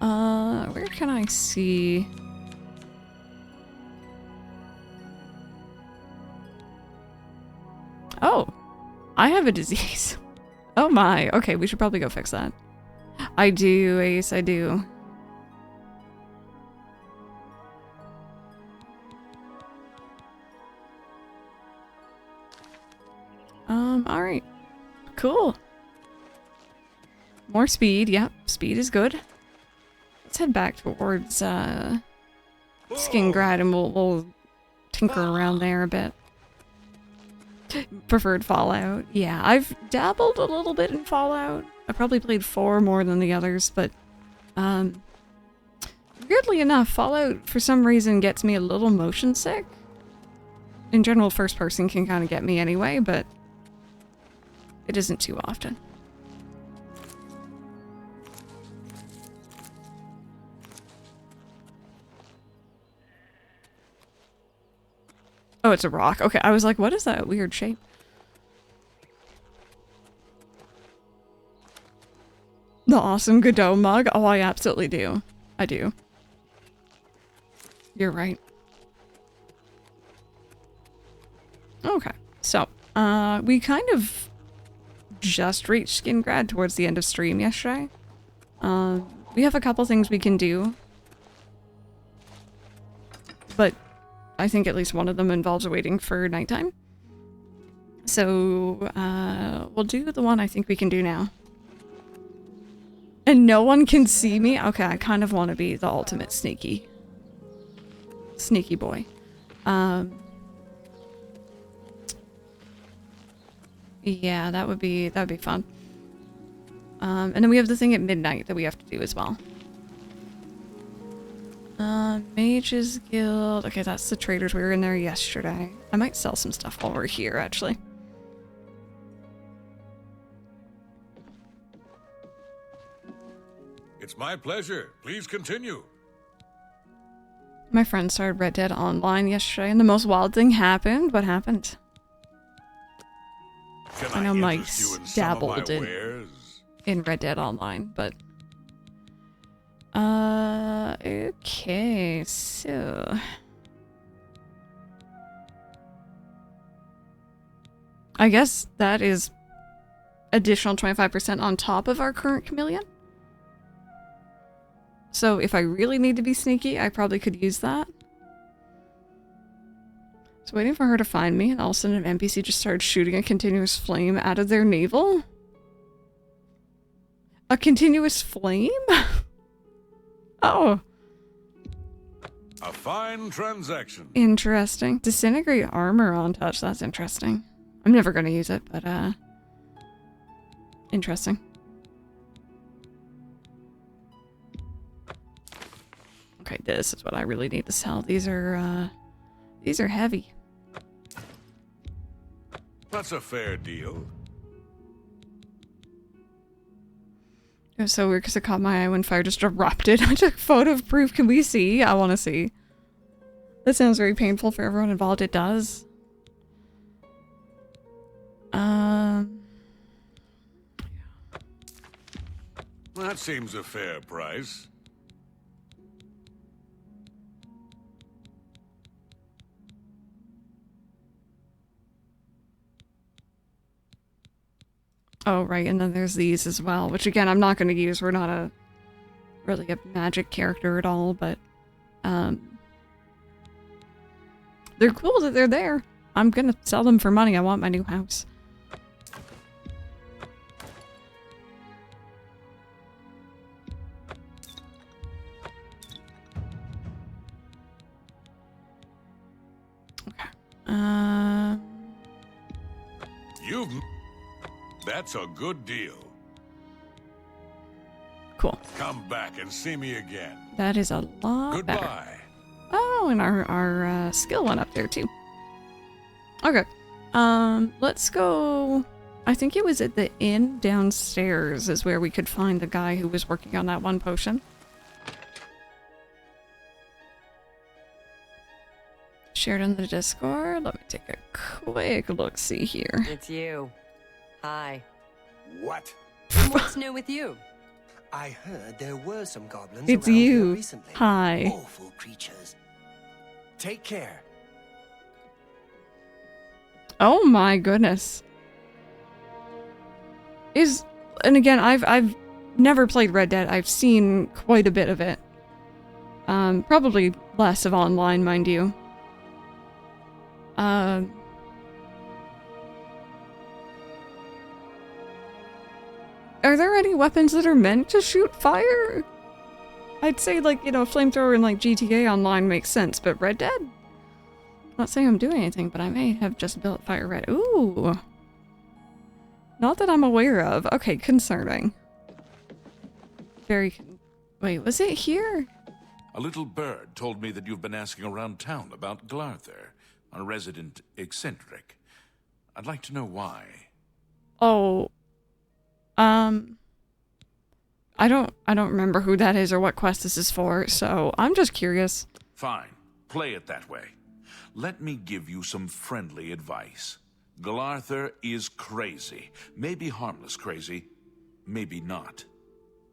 Where can I see? Oh, I have a disease. Oh my. Okay, we should probably go fix that. I do, Ace, I do. Alright. Cool. More speed. Yep, speed is good. Let's head back towards, Skingrad and we'll tinker around there a bit. Preferred Fallout. Yeah, I've dabbled a little bit in Fallout. I probably played 4 more than the others, but weirdly enough, Fallout for some reason gets me a little motion sick. In general, first person can kind of get me anyway, but it isn't too often. Oh, it's a rock. Okay, I was like, what is that weird shape? The awesome Godot mug? Oh, I absolutely do. I do. You're right. Okay, so, we kind of just reached Skingrad towards the end of stream yesterday. We have a couple things we can do. But I think at least one of them involves waiting for nighttime. So, we'll do the one I think we can do now. And no one can see me? Okay, I kind of want to be the ultimate sneaky boy. Yeah, that'd be fun. And then we have the thing at midnight that we have to do as well. Mages Guild. Okay, that's the traders. We were in there yesterday. I might sell some stuff while we're here, actually. It's my pleasure. Please continue. My friend started Red Dead Online yesterday, and the most wild thing happened. What happened? I know Mike's dabbled in Red Dead Online, but... okay, so... I guess that is additional 25% on top of our current chameleon. So if I really need to be sneaky, I probably could use that. So waiting for her to find me, and all of a sudden an NPC just started shooting a continuous flame out of their navel? A continuous flame? Oh. A fine transaction. Interesting. Disintegrate armor on touch. That's interesting. I'm never going to use it, but interesting. Okay, this is what I really need to sell. These are heavy. That's a fair deal. It was so weird because it caught my eye when fire just erupted. I took photo of proof. Can we see? I want to see. That sounds very painful for everyone involved. It does. That seems a fair price. Oh, right, and then there's these as well, which again, I'm not going to use. We're not really a magic character at all, but they're cool that they're there. I'm going to sell them for money. I want my new house. Okay. That's a good deal. Cool. Come back and see me again. That is a lot better. Goodbye. Oh, and our skill went up there too. Okay. Let's go. I think it was at the inn downstairs is where we could find the guy who was working on that one potion. Shared in the Discord. Let me take a quick look-see here. It's you. Hi. What? What's new with you? I heard there were some goblins It's around here you. recently. Hi. Awful creatures. Take care. Oh my goodness. And again, I've never played Red Dead. I've seen quite a bit of it. Probably less of online, mind you. Are there any weapons that are meant to shoot fire? I'd say, like, you know, flamethrower in, like, GTA Online makes sense, but Red Dead? Not saying I'm doing anything, but I may have just built fire red. Ooh. Not that I'm aware of. Okay, concerning. Wait, was it here? A little bird told me that you've been asking around town about Glarther, a resident eccentric. I'd like to know why. Oh. I don't remember who that is or what quest this is for, so I'm just curious. Fine. Play it that way. Let me give you some friendly advice. Glarther is crazy. Maybe harmless crazy, maybe not.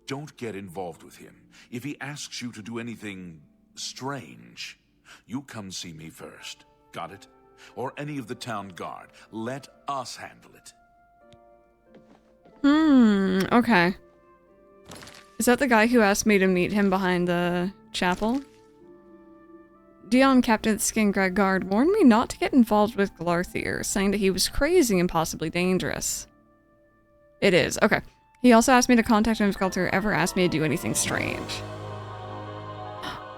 Don't get involved with him. If he asks you to do anything strange, you come see me first. Got it? Or any of the town guard. Let us handle it. Okay. Is that the guy who asked me to meet him behind the chapel? Dion, captain of the Skingrad Guard, warned me not to get involved with Glarther, saying that he was crazy and possibly dangerous. It is. Okay. He also asked me to contact him if Glarther ever asked me to do anything strange.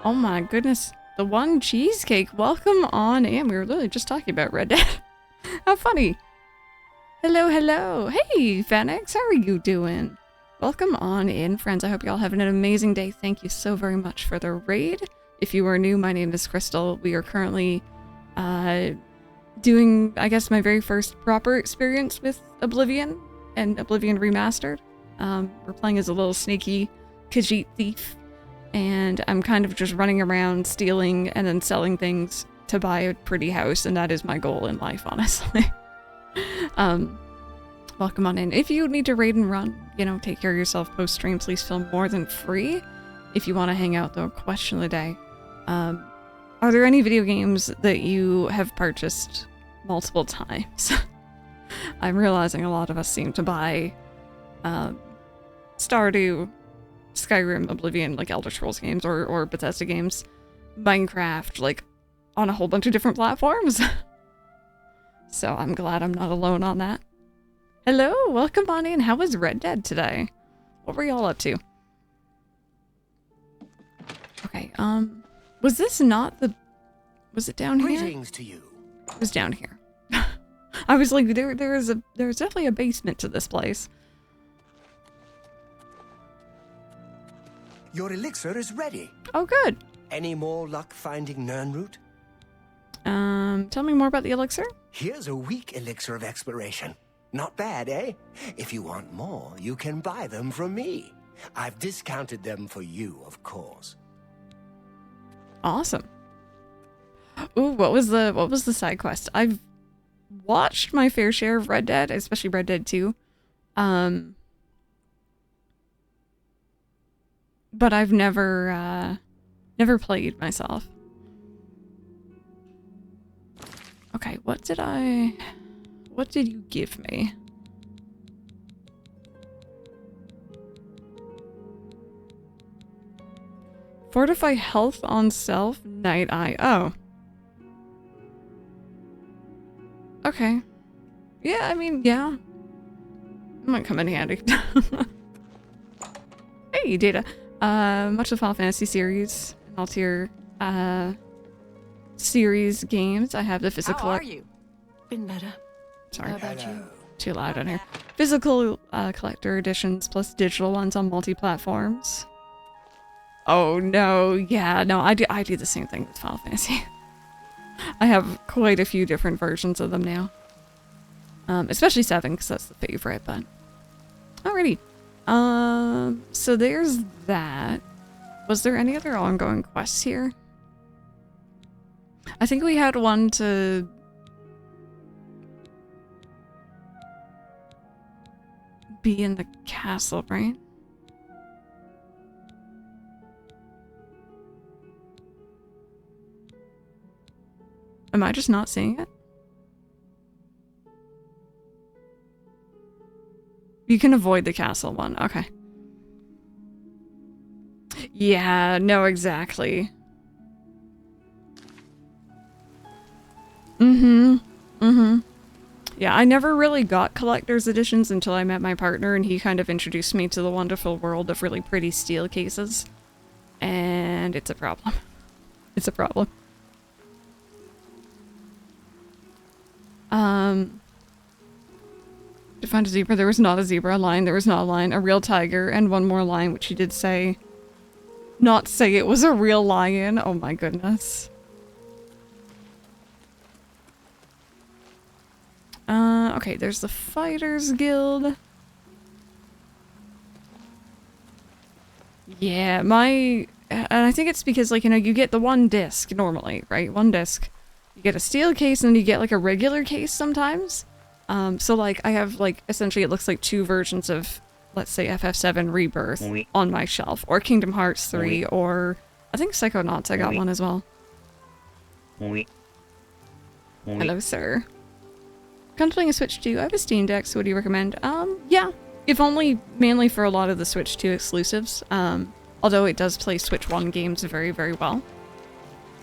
Oh my goodness. The one cheesecake. Welcome on in. We were literally just talking about Red Dead. How funny. Hello, hello. Hey, Phoenix. How are you doing? Welcome on in, friends. I hope you all having an amazing day. Thank you so very much for the raid. If you are new, my name is Crystal. We are currently doing, I guess, my very first proper experience with Oblivion and Oblivion Remastered. We're playing as a little sneaky Khajiit thief, and I'm kind of just running around stealing and then selling things to buy a pretty house, and that is my goal in life, honestly. Welcome on in. If you need to raid and run, you know, take care of yourself post-stream, please feel more than free. If you want to hang out, though, question of the day. Are there any video games that you have purchased multiple times? I'm realizing a lot of us seem to buy Stardew, Skyrim, Oblivion, like Elder Scrolls games, or Bethesda games, Minecraft, like, on a whole bunch of different platforms. So I'm glad I'm not alone on that. Hello, welcome on in. How was Red Dead today? What were y'all up to? Okay, was this not the... Was it down here? Greetings to you. It was down here. I was like, there's definitely a basement to this place. Your elixir is ready. Oh, good. Any more luck finding Nirnroot? Tell me more about the elixir. Here's a weak elixir of exploration. Not bad, eh? If you want more, you can buy them from me. I've discounted them for you, of course. Awesome. Ooh, what was the side quest? I've watched my fair share of Red Dead, especially Red Dead 2. But I've never played myself. Okay, what did you give me? Fortify health on self, Night Eye. Oh. Okay. Yeah, I mean, yeah. It might come in handy. Hey, Data. Much of the Final Fantasy series, and all tier, series games. I have the physical. How are you? Been better. Sorry. How about you? Too loud on here. Physical collector editions plus digital ones on multi-platforms. Oh no, yeah, no, I do the same thing with Final Fantasy. I have quite a few different versions of them now. Especially 7, because that's the favorite, but... Alrighty. So there's that. Was there any other ongoing quests here? I think we had one to... be in the castle, right? Am I just not seeing it? You can avoid the castle one. Okay. Yeah, no, exactly. Yeah, I never really got collector's editions until I met my partner, and he kind of introduced me to the wonderful world of really pretty steel cases. And it's a problem. It's a problem. To find a zebra, there was not a zebra. A lion, there was not a lion. A real tiger, and one more lion, which he did say... Not say it was a real lion. Oh my goodness. Okay, there's the Fighters Guild. Yeah, and I think it's because, like, you know, you get the one disc normally, right? One disc. You get a steel case and you get, like, a regular case sometimes. So, like, I have, like, essentially it looks like 2 versions of, let's say, FF7 Rebirth on my shelf. Or Kingdom Hearts 3, or I think Psychonauts, I got one as well. Hello, sir. Contemplating a Switch 2. I have a Steam Deck, so what do you recommend? Yeah. If only mainly for a lot of the Switch 2 exclusives. Although it does play Switch 1 games very, very well.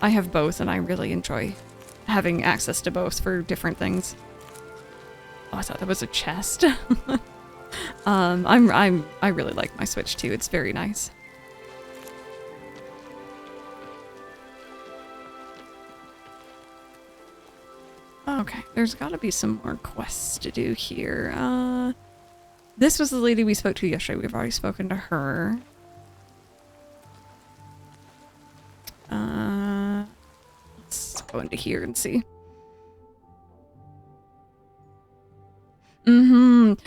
I have both, and I really enjoy having access to both for different things. Oh, I thought that was a chest. I really like my Switch 2. It's very nice. Okay, there's gotta be some more quests to do here. This was the lady we spoke to yesterday. We've already spoken to her. Let's go into here and see.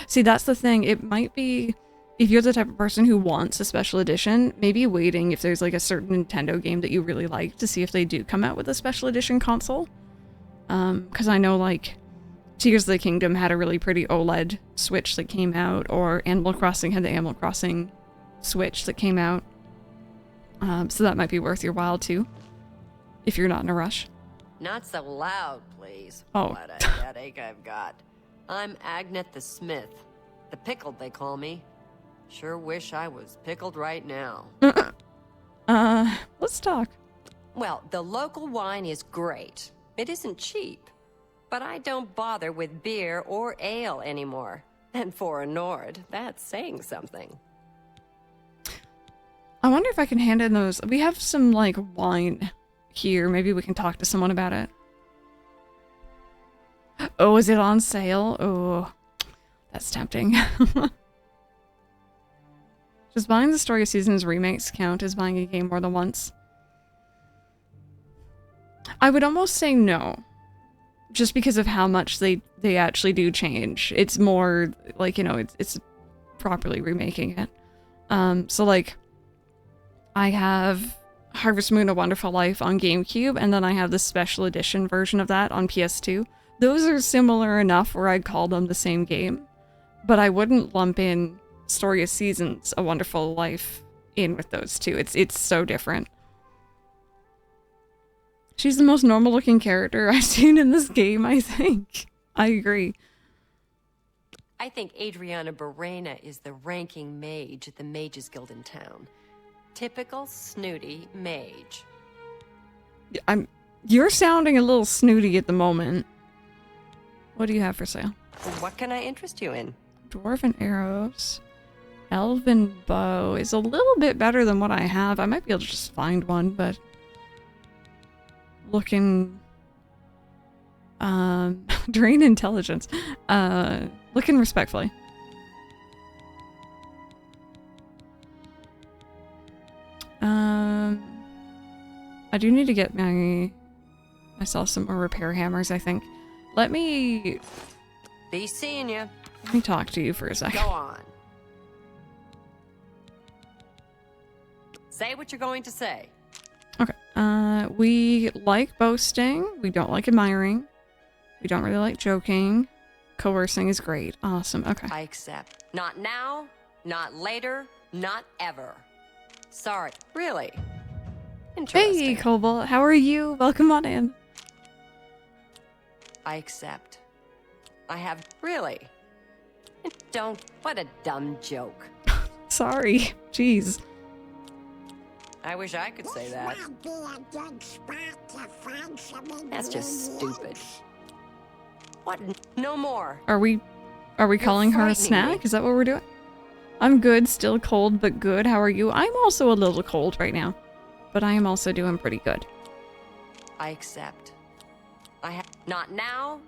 See, that's the thing. It might be, if you're the type of person who wants a special edition, maybe waiting if there's like a certain Nintendo game that you really like to see if they do come out with a special edition console. Because I know, like, Tears of the Kingdom had a really pretty OLED Switch that came out, or Animal Crossing had the Animal Crossing Switch that came out. So that might be worth your while, too, if you're not in a rush. Not so loud, please. Oh. What a headache I've got. I'm Agnet the Smith. The Pickled, they call me. Sure wish I was pickled right now. Let's talk. Well, the local wine is great. It isn't cheap. But I don't bother with beer or ale anymore. And for a Nord, that's saying something. I wonder if I can hand in those. We have some, like, wine here. Maybe we can talk to someone about it. Oh, is it on sale? Oh, that's tempting. Does buying the Story of Seasons remakes count as buying a game more than once? I would almost say no. Just because of how much they actually do change. It's more, like, you know, it's properly remaking it. So, like, I have Harvest Moon: A Wonderful Life on GameCube, and then I have the special edition version of that on PS2. Those are similar enough where I'd call them the same game, but I wouldn't lump in Story of Seasons: A Wonderful Life in with those two. It's so different. She's the most normal looking character I've seen in this game, I think. I agree. I think Adriana Barrena is the ranking mage at the Mages Guild in town. Typical snooty mage. You're sounding a little snooty at the moment. What do you have for sale? What can I interest you in? Dwarven arrows. Elven bow is a little bit better than what I have. I might be able to just find one, but looking drain intelligence. Looking respectfully. I do need to get myself some more repair hammers, I think. Let me Be seeing you. Let me talk to you for a second. Go on. Say what you're going to say. Okay. We like boasting. We don't like admiring. We don't really like joking. Coercing is great. Awesome. Okay. I accept. Not now, not later, not ever. Sorry. Really? Interesting. Hey, Cobalt. How are you? Welcome on in. I accept. I have... Really? Don't... What a dumb joke. Sorry. Jeez. I wish I could say that. That's just stupid. What? No more. Are we calling her a snack? Is that what we're doing? I'm good. Still cold, but good. How are you? I'm also a little cold right now, but I am also doing pretty good. I accept. I have... Not now?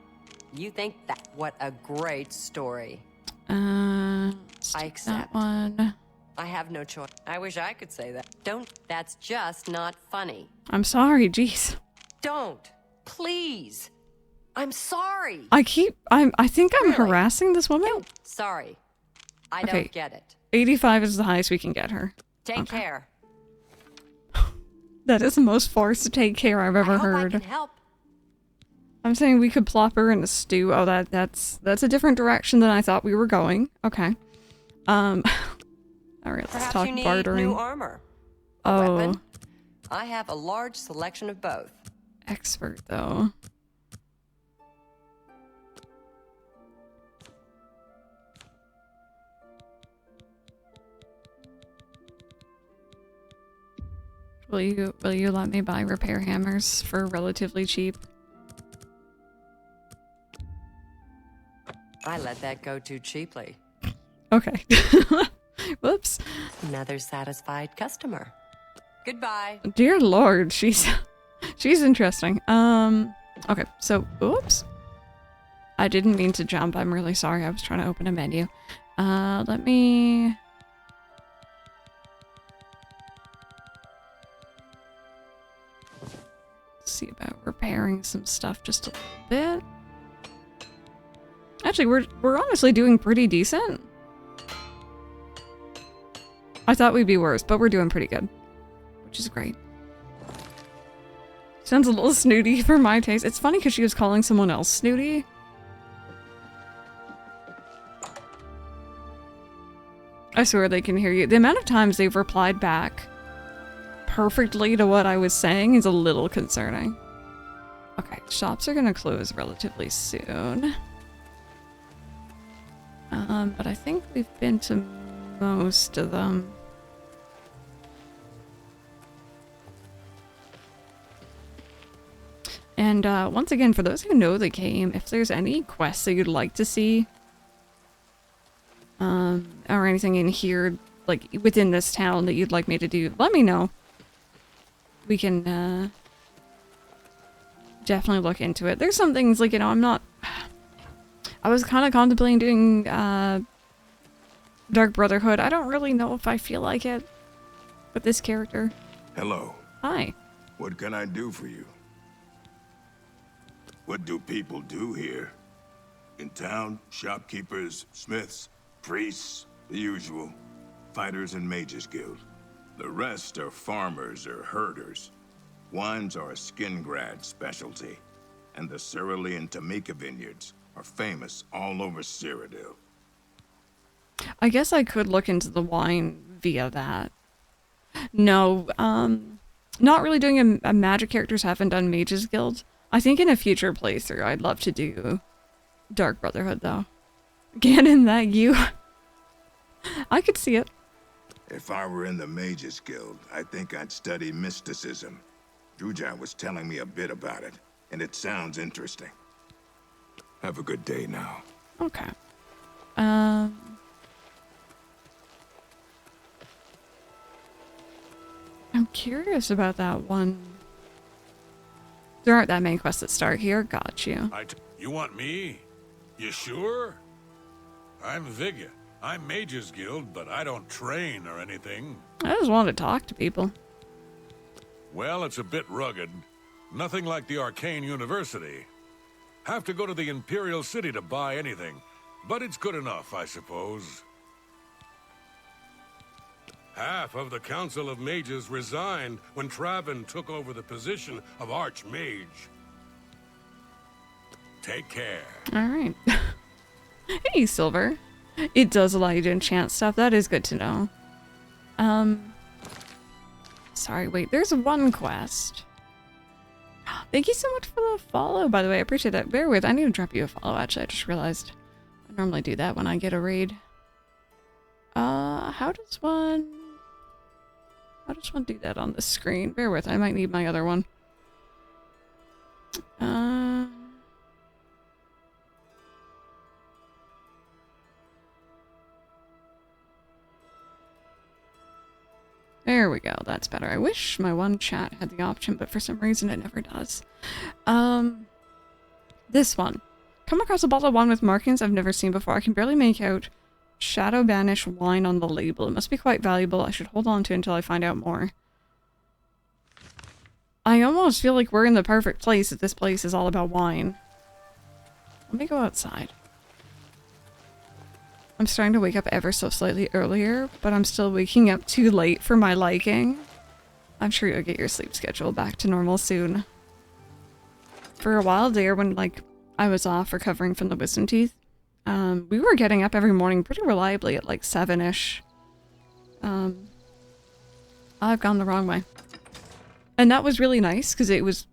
You think that... What a great story. I accept. That one. I have no choice. I wish I could say that. Don't. That's just not funny. I'm sorry. Jeez. Don't. Please. I'm sorry. I think I'm Really? harassing this woman. No, sorry. I Okay. don't get it. 85 is the highest we can get her. Take care. That is the most forced to take care I've ever heard. I can help. I'm saying we could plop her in a stew. Oh, that's a different direction than I thought we were going. Okay. All right, let's Perhaps talk you need bartering. new armor. Oh, Weapon. I have a large selection of both. expert though. Will you let me buy repair hammers for relatively cheap? I let that go too cheaply. Okay. Whoops. Another satisfied customer. Goodbye. Dear Lord, she's interesting. Okay, so oops. I didn't mean to jump. I'm really sorry. I was trying to open a menu. Let me see about repairing some stuff just a little bit. Actually, we're honestly doing pretty decent. I thought we'd be worse, but we're doing pretty good, which is great. Sounds a little snooty for my taste. It's funny because she was calling someone else snooty. I swear they can hear you. The amount of times they've replied back perfectly to what I was saying is a little concerning. Okay, shops are gonna close relatively soon. But I think we've been to most of them. And once again, for those who know the game, if there's any quests that you'd like to see, or anything in here, like within this town that you'd like me to do, let me know. We can definitely look into it. There's some things like, you know, I was kind of contemplating doing Dark Brotherhood. I don't really know if I feel like it with this character. Hello. Hi. What can I do for you? What do people do here? In town, shopkeepers, smiths, priests, the usual. Fighters and mages guild. The rest are farmers or herders. Wines are a Skingrad specialty. And the Cerulean Tamika vineyards are famous all over Cyrodiil. I guess I could look into the wine via that. No, not really doing a magic characters, haven't done Mages Guild. I think in a future playthrough I'd love to do Dark Brotherhood though. Ganon, that you? I could see it. If I were in the Mages Guild, I think I'd study mysticism. Drujan was telling me a bit about it, and it sounds interesting. Have a good day now. Okay. I'm curious about that one. There aren't that many quests that start here. Got you. You want me? You sure? I'm Vigga. I'm Mages Guild, but I don't train or anything. I just want to talk to people. Well, it's a bit rugged. Nothing like the Arcane University. Have to go to the Imperial City to buy anything, but it's good enough, I suppose. Half of the Council of Mages resigned when Traven took over the position of Archmage. Take care. Alright. Hey, Silver. It does allow you to enchant stuff. That is good to know. Sorry, wait. There's one quest. Thank you so much for the follow, by the way. I appreciate that. Bear with. I need to drop you a follow, actually. I just realized. I normally do that when I get a raid. How does one do that on the screen? Bear with. I might need my other one. There we go. That's better. I wish my one chat had the option, but for some reason it never does. This one. Come across a bottle of wine with markings I've never seen before. I can barely make out Shadow Banish wine on the label. It must be quite valuable. I should hold on to it until I find out more. I almost feel like we're in the perfect place if this place is all about wine. Let me go outside. I'm starting to wake up ever so slightly earlier, but I'm still waking up too late for my liking. I'm sure you'll get your sleep schedule back to normal soon. For a while there, when I was off recovering from the wisdom teeth, we were getting up every morning pretty reliably at like 7-ish. I've gone the wrong way. And that was really nice because it was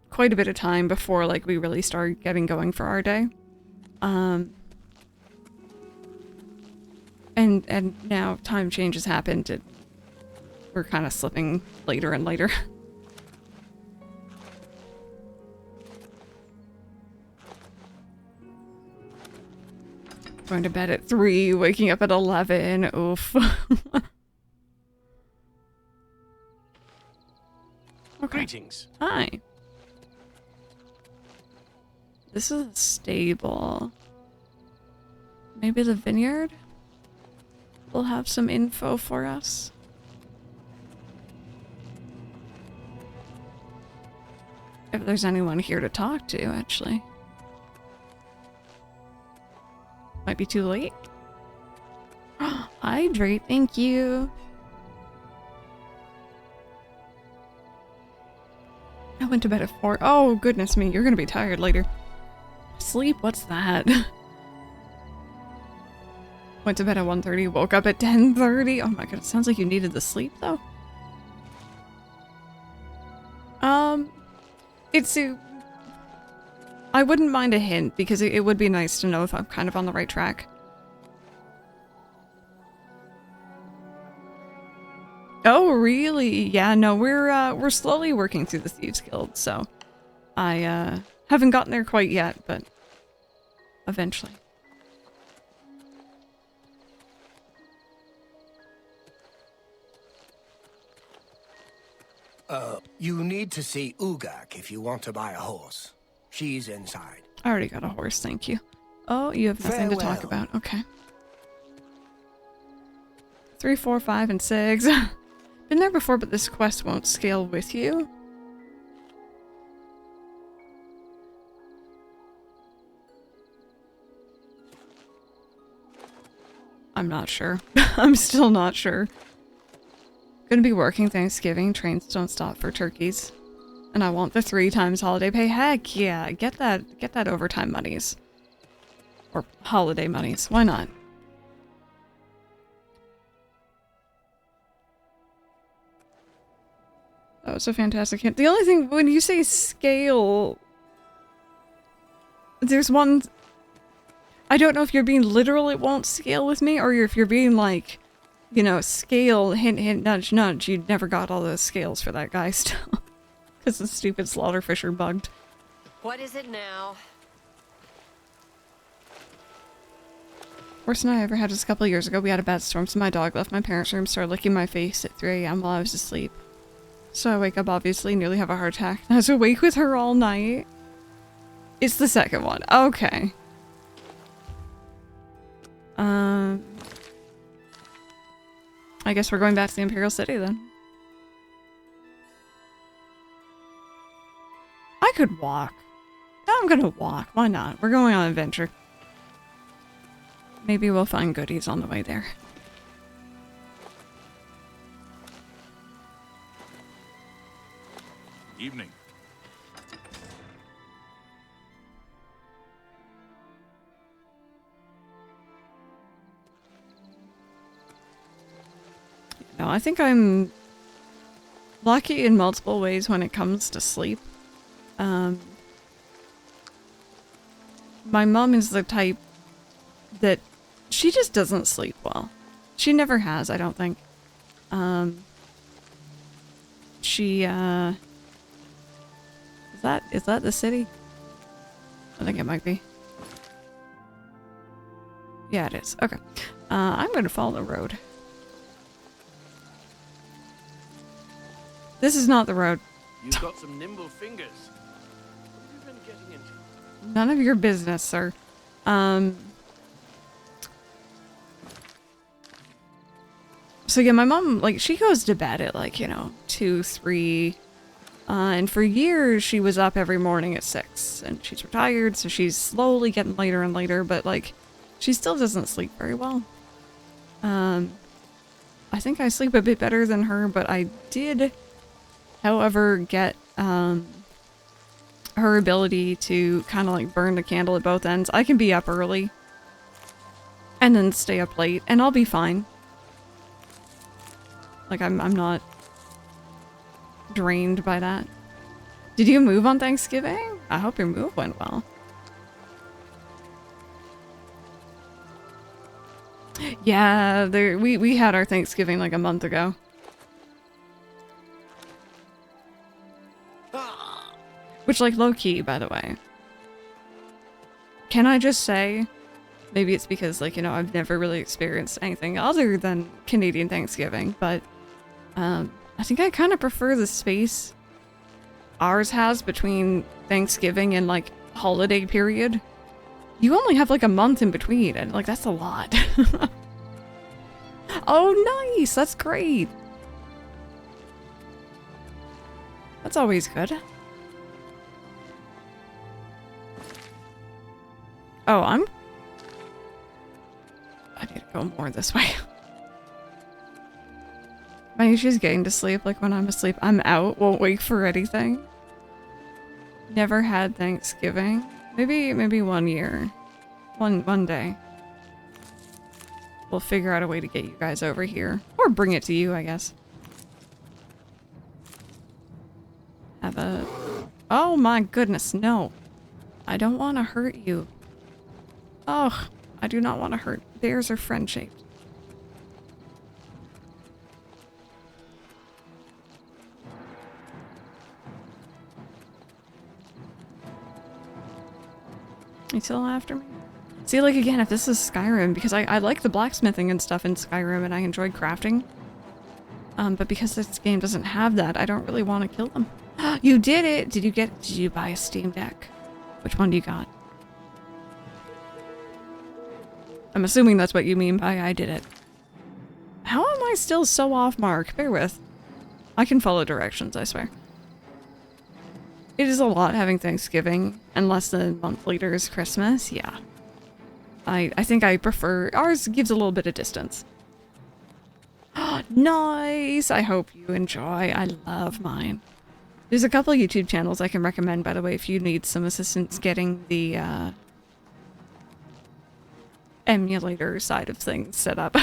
quite a bit of time before we really started getting going for our day. And now time change has happened and we're kind of slipping later and later. Going to bed at 3, waking up at 11. Oof. Okay. Greetings. Hi. This is a stable. Maybe the vineyard will have some info for us. If there's anyone here to talk to, actually. Might be too late. Hydrate, thank you. I went to bed at 4. Oh, goodness me, you're gonna be tired later. Sleep? What's that? Went to bed at 1:30, woke up at 10:30. Oh my god, it sounds like you needed the sleep, though. I wouldn't mind a hint, because it would be nice to know if I'm kind of on the right track. Oh, really? Yeah, no, we're slowly working through the Thieves Guild, so I haven't gotten there quite yet, but eventually. You need to see Ugak if you want to buy a horse. She's inside. I already got a horse, thank you. Oh, you have nothing to talk about. Okay. 3, 4, 5, and 6. Been there before, but this quest won't scale with you. I'm not sure. I'm still not sure. Gonna be working Thanksgiving. Trains don't stop for turkeys. And I want the 3 times holiday pay. Heck yeah, get that overtime monies. Or holiday monies. Why not? That was a fantastic hint. The only thing, when you say scale, there's one... I don't know if you're being literal, it won't scale with me, or if you're being like, you know, scale, hint, hint, nudge, nudge, you never got all those scales for that guy still. Because the stupid slaughterfisher bugged. What is it now? Worst night I ever had was a couple of years ago. We had a bad storm, so my dog left my parents' room, started licking my face at 3 a.m. while I was asleep. So I wake up, obviously, nearly have a heart attack. I was awake with her all night. It's the second one. Okay. I guess we're going back to the Imperial City then. I could walk. I'm gonna walk. Why not? We're going on an adventure. Maybe we'll find goodies on the way there. Evening. No, I think I'm lucky in multiple ways when it comes to sleep. My mom is the type that she just doesn't sleep well. She never has, I don't think. Is that the city? I think it might be. Yeah, it is. Okay. I'm gonna follow the road. This is not the road. You've got some nimble fingers. What have you been getting into? None of your business, sir. So yeah, my mom, like, she goes to bed at, like, you know, 2, 3. And for years, she was up every morning at 6. And she's retired, so she's slowly getting later and later, but, like, she still doesn't sleep very well. I think I sleep a bit better than her, but I did, however, get, her ability to kind of, like, burn the candle at both ends. I can be up early and then stay up late, and I'll be fine. Like, I'm not drained by that. Did you move on Thanksgiving? I hope your move went well. Yeah, we had our Thanksgiving like a month ago. Which, like, low-key, by the way. Can I just say, maybe it's because, like, you know, I've never really experienced anything other than Canadian Thanksgiving, but I think I kind of prefer the space ours has between Thanksgiving and, like, holiday period. You only have, like, a month in between, and, like, that's a lot. Oh, nice! That's great! That's always good. Oh, I need to go more this way. My issue is getting to sleep. Like, when I'm asleep, I'm out, won't wake for anything. Never had Thanksgiving. Maybe 1 year. One day. We'll figure out a way to get you guys over here. Or bring it to you, I guess. Have a... Oh my goodness, no. I don't want to hurt you. Oh, I do not want to hurt. Bears are friend-shaped. You still after me? See, like, again, if this is Skyrim, because I like the blacksmithing and stuff in Skyrim, and I enjoyed crafting. But because this game doesn't have that, I don't really want to kill them. You did it! Did you buy a Steam Deck? Which one do you got? I'm assuming that's what you mean by I did it. How am I still so off mark? Bear with. I can follow directions, I swear. It is a lot having Thanksgiving, and less than a month later is Christmas, yeah. I think I prefer... Ours gives a little bit of distance. Nice! I hope you enjoy. I love mine. There's a couple of YouTube channels I can recommend, by the way, if you need some assistance getting the emulator side of things set up.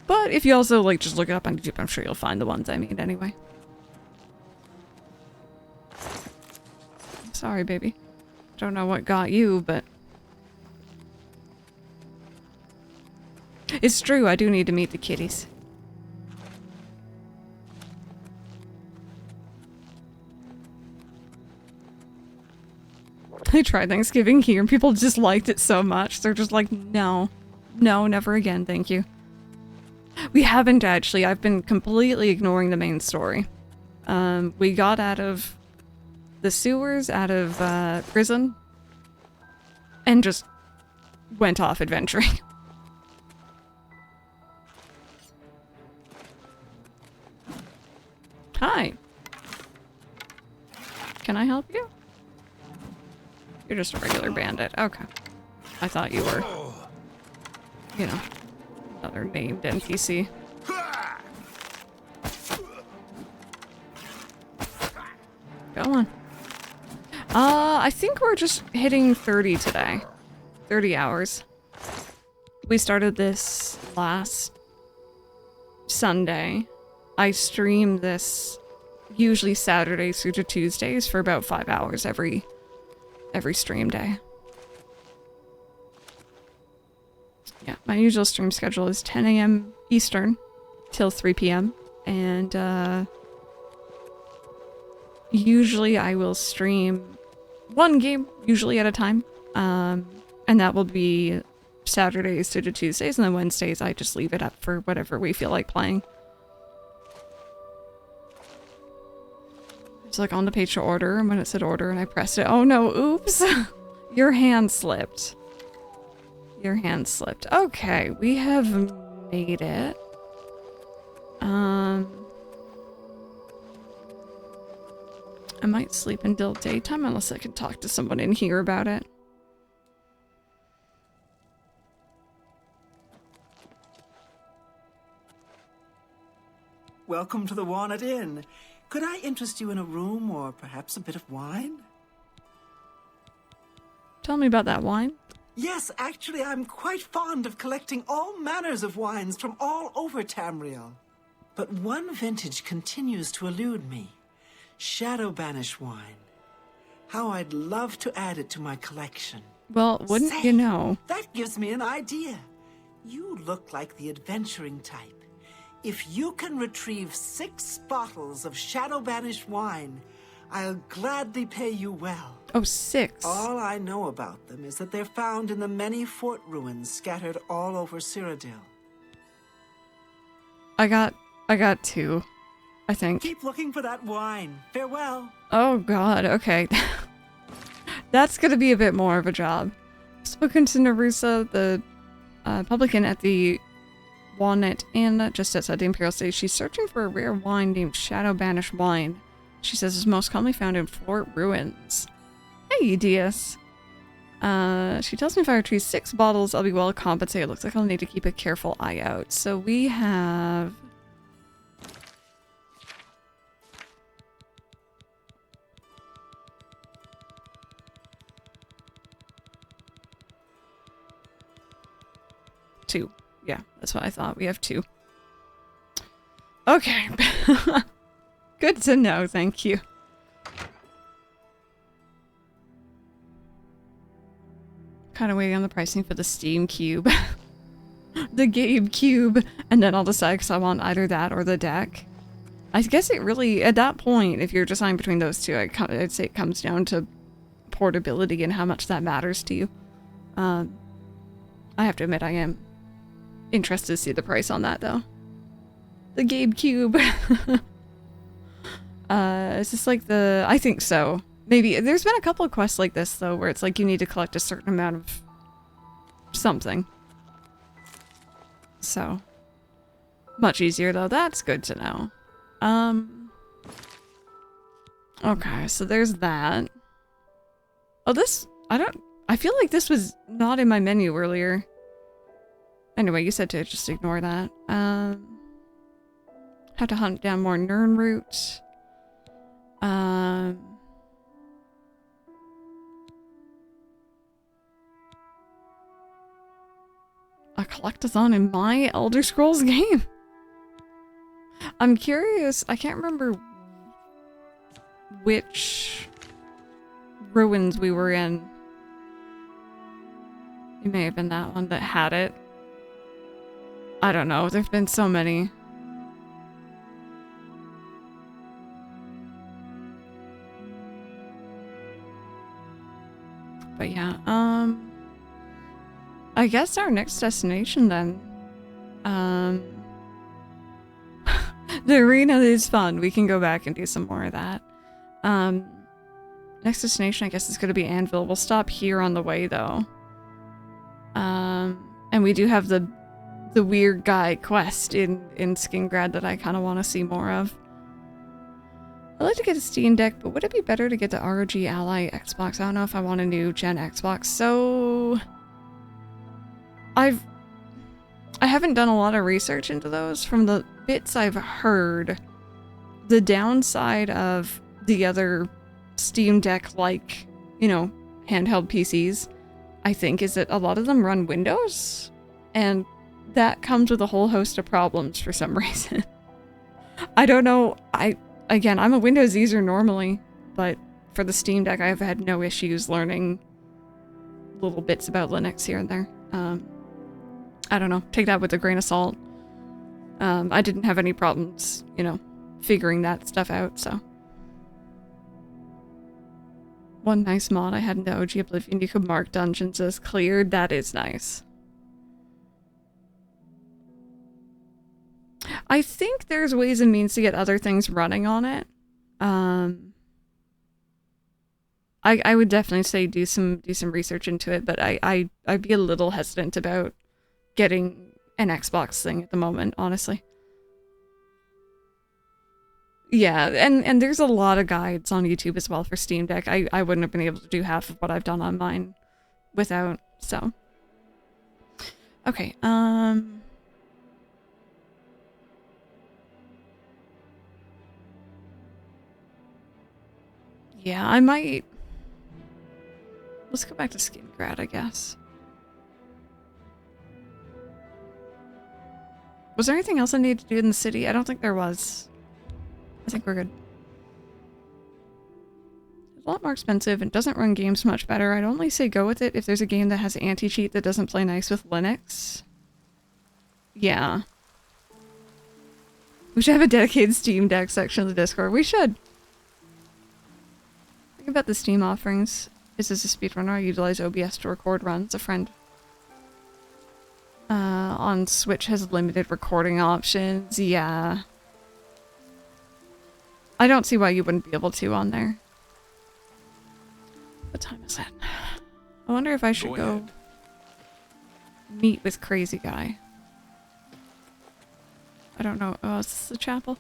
But if you also, like, just look it up on YouTube, I'm sure you'll find the ones I mean anyway. Sorry, baby. Don't know what got you, but... It's true, I do need to meet the kitties. I tried Thanksgiving here and people just liked it so much. They're just like, no. No, never again, thank you. We haven't actually. I've been completely ignoring the main story. We got out of the sewers, out of prison, and just went off adventuring. Hi. Can I help you? You're just a regular bandit. Okay. I thought you were, you know, another named NPC. Go on. I think we're just hitting 30 today. 30 hours. We started this last Sunday. I stream this usually Saturdays through to Tuesdays for about 5 hours every stream day. Yeah, my usual stream schedule is 10 a.m. Eastern till 3 p.m. And usually I will stream one game, usually at a time. And that will be Saturdays to Tuesdays, and then Wednesdays I just leave it up for whatever we feel like playing. It's like on the page to order, and when it said order and I pressed it, oh no, oops! Your hand slipped. Your hand slipped. Okay, we have made it. I might sleep until daytime unless I can talk to someone in here about it. Welcome to the Walnut Inn. Could I interest you in a room or perhaps a bit of wine? Tell me about that wine. Yes, actually, I'm quite fond of collecting all manners of wines from all over Tamriel. But one vintage continues to elude me. Shadow Banish wine. How I'd love to add it to my collection. Well, wouldn't you know? That gives me an idea. You look like the adventuring type. If you can retrieve 6 bottles of Shadow Banished wine, I'll gladly pay you well. Oh, 6. All I know about them is that they're found in the many fort ruins scattered all over Cyrodiil. I got 2, I think. Keep looking for that wine. Farewell. Oh god, okay. That's gonna be a bit more of a job. I've spoken to Narusa, the publican at the Walnut Inn, just outside the Imperial State. She's searching for a rare wine named Shadow Banished wine. She says it's most commonly found in fort ruins. Hey, Diaz. She tells me if I retrieve 6 bottles, I'll be well compensated. Looks like I'll need to keep a careful eye out. So we have... two. Yeah, that's what I thought. We have 2. Okay. Good to know, thank you. Kind of waiting on the pricing for the Steam Cube. The Gabe Cube. And then I'll decide because I want either that or the deck. I guess it really, at that point, if you're deciding between those two, I'd say it comes down to portability and how much that matters to you. I have to admit, I am interested to see the price on that, though. The Gabe Cube. Is this like the... I think so. Maybe. There's been a couple of quests like this, though, where it's like you need to collect a certain amount of something. So. Much easier, though. That's good to know. Okay, so there's that. Oh, this... I feel like this was not in my menu earlier. Anyway, you said to just ignore that. Have to hunt down more Nern root. A collectathon in my Elder Scrolls game. I'm curious. I can't remember which ruins we were in. It may have been that one that had it. I don't know. There've been so many. But yeah, I guess our next destination then. The arena is fun. We can go back and do some more of that. Next destination, I guess, is going to be Anvil. We'll stop here on the way, though. And we do have the weird guy quest in Skingrad that I kind of want to see more of. I'd like to get a Steam Deck, but would it be better to get the ROG Ally Xbox? I don't know if I want a new gen Xbox. So I haven't done a lot of research into those. From the bits I've heard, the downside of the other Steam Deck, like, you know, handheld PCs, I think, is that a lot of them run Windows, and that comes with a whole host of problems for some reason. I don't know. Again, I'm a Windows user normally, but for the Steam Deck, I've had no issues learning little bits about Linux here and there. I don't know. Take that with a grain of salt. I didn't have any problems, you know, figuring that stuff out, so. One nice mod I had in the OG Oblivion, you could mark dungeons as cleared. That is nice. I think there's ways and means to get other things running on it. I would definitely say do some research into it, but I'd be a little hesitant about getting an Xbox thing at the moment, honestly. Yeah, and there's a lot of guides on YouTube as well for Steam Deck. I wouldn't have been able to do half of what I've done on mine without, so. Okay, yeah, I might... Let's go back to Skingrad, I guess. Was there anything else I needed to do in the city? I don't think there was. I think we're good. It's a lot more expensive and doesn't run games much better. I'd only say go with it if there's a game that has anti-cheat that doesn't play nice with Linux. Yeah. We should have a dedicated Steam Deck section of the Discord. We should. Think about the Steam offerings. Is this a speedrunner? I utilize OBS to record runs. A friend on Switch has limited recording options. Yeah. I don't see why you wouldn't be able to on there. What time is it? I wonder if I should go meet with Crazy Guy. I don't know. Oh, is this the chapel?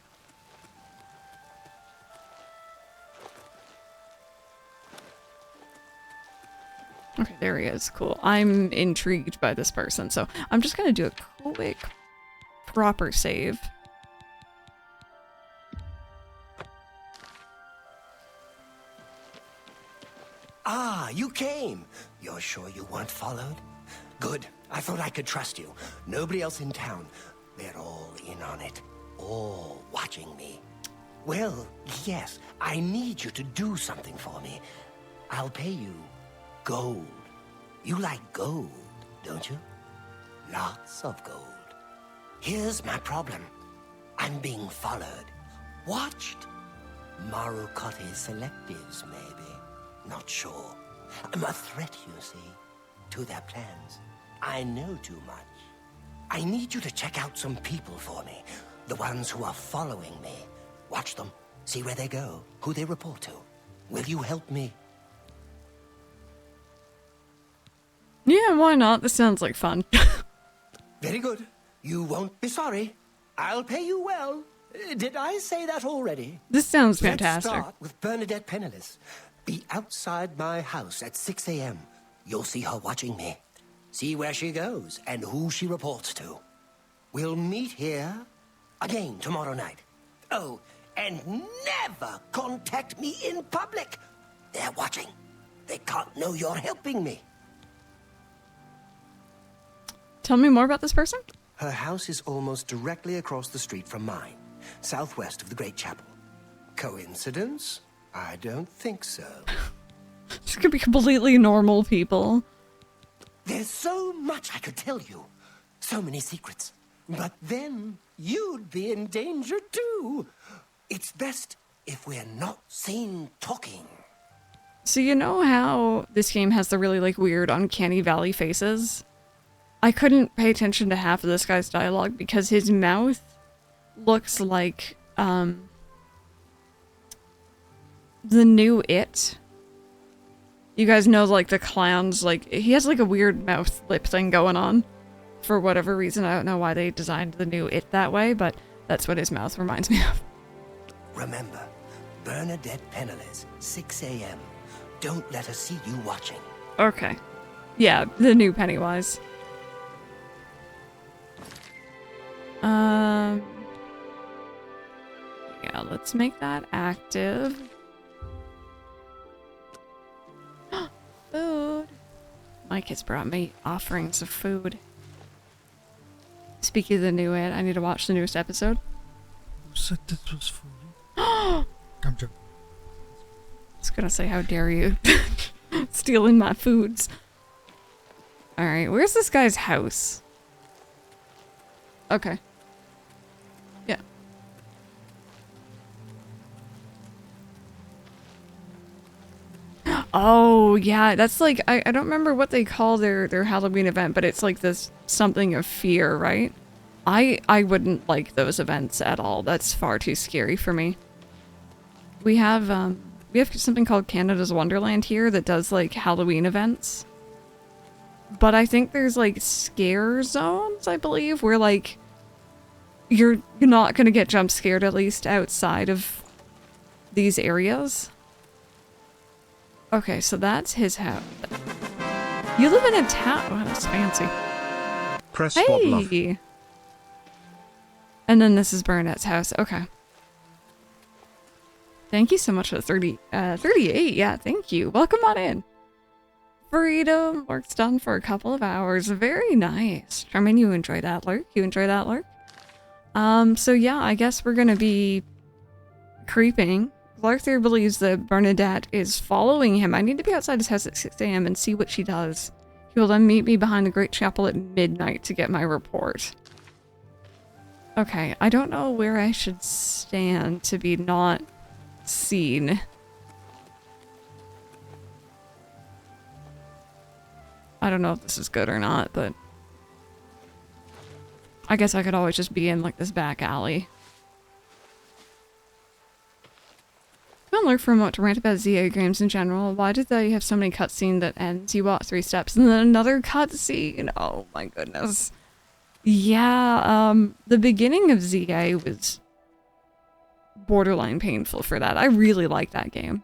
Okay, there he is. Cool. I'm intrigued by this person, so I'm just gonna do a quick proper save. Ah, you came. You're sure you weren't followed? Good. I thought I could trust you. Nobody else in town. They're all in on it. All watching me. Well, yes, I need you to do something for me. I'll pay you gold. You like gold, don't you? Lots of gold. Here's my problem. I'm being followed. Watched. Marukote selectives, maybe. Not sure. I'm a threat, you see, to their plans. I know too much. I need you to check out some people for me. The ones who are following me. Watch them. See where they go. Who they report to. Will you help me? Yeah, why not? This sounds like fun. Very good. You won't be sorry. I'll pay you well. Did I say that already? This sounds fantastic. Let's start with Bernadette Penniless. Be outside my house at 6 a.m. You'll see her watching me. See where she goes and who she reports to. We'll meet here again tomorrow night. Oh, and never contact me in public. They're watching. They can't know you're helping me. Tell me more about this person. Her house is almost directly across the street from mine, southwest of the Great Chapel. Coincidence? I don't think so. Just gonna be completely normal people. There's so much I could tell you. So many secrets. But then you'd be in danger too. It's best if we're not seen talking. So you know how this game has the really like weird uncanny valley faces? I couldn't pay attention to half of this guy's dialogue because his mouth looks like the new It. You guys know like the clowns, like he has like a weird mouth lip thing going on for whatever reason. I don't know why they designed the new It that way, but that's what his mouth reminds me of. Remember, Bernadette Penniless, 6 a.m. Don't let her see you watching. Okay. Yeah, the new Pennywise. Yeah, let's make that active. Food. Mike has brought me offerings of food. Speaking of the new It, I need to watch the newest episode. Who said this was food? I'm joking. I was gonna say, how dare you stealing my foods. Alright, where's this guy's house? Okay. Yeah. Oh, yeah, that's like, I don't remember what they call their Halloween event, but it's like this something of fear, right? I wouldn't like those events at all. That's far too scary for me. We have something called Canada's Wonderland here that does like Halloween events. But I think there's like scare zones, I believe, where like you're not gonna get jump scared, at least outside of these areas. Okay, so that's his house. You live in a town. Wow, that's fancy. Press hey! And then this is Burnet's house. Okay. Thank you so much for the 38. Yeah, thank you. Welcome on in. Freedom. Work's done for a couple of hours. Very nice. I mean, you enjoy that lurk. You enjoy that lurk? So yeah, I guess we're gonna be creeping. Arthur believes that Bernadette is following him. I need to be outside his house at 6 a.m. and see what she does. He will then meet me behind the Great Chapel at midnight to get my report. Okay, I don't know where I should stand to be not seen. I don't know if this is good or not, but I guess I could always just be in like this back alley. I'm gonna learn from what to rant about ZA games in general. Why did they have so many cutscenes that ends? You walk 3 steps and then another cutscene. Oh my goodness. Yeah, the beginning of ZA was borderline painful for that. I really like that game.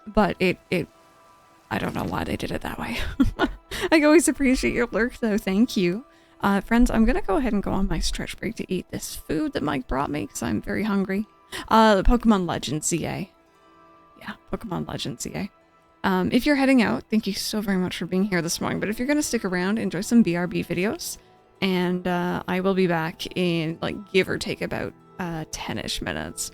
But it I don't know why they did it that way. I always appreciate your lurk though, thank you. Friends, I'm gonna go ahead and go on my stretch break to eat this food that Mike brought me because I'm very hungry. Pokemon Legends ZA. Yeah, Pokemon Legends ZA. If you're heading out, thank you so very much for being here this morning. But if you're gonna stick around, enjoy some BRB videos. And I will be back in, like, give or take about 10-ish minutes.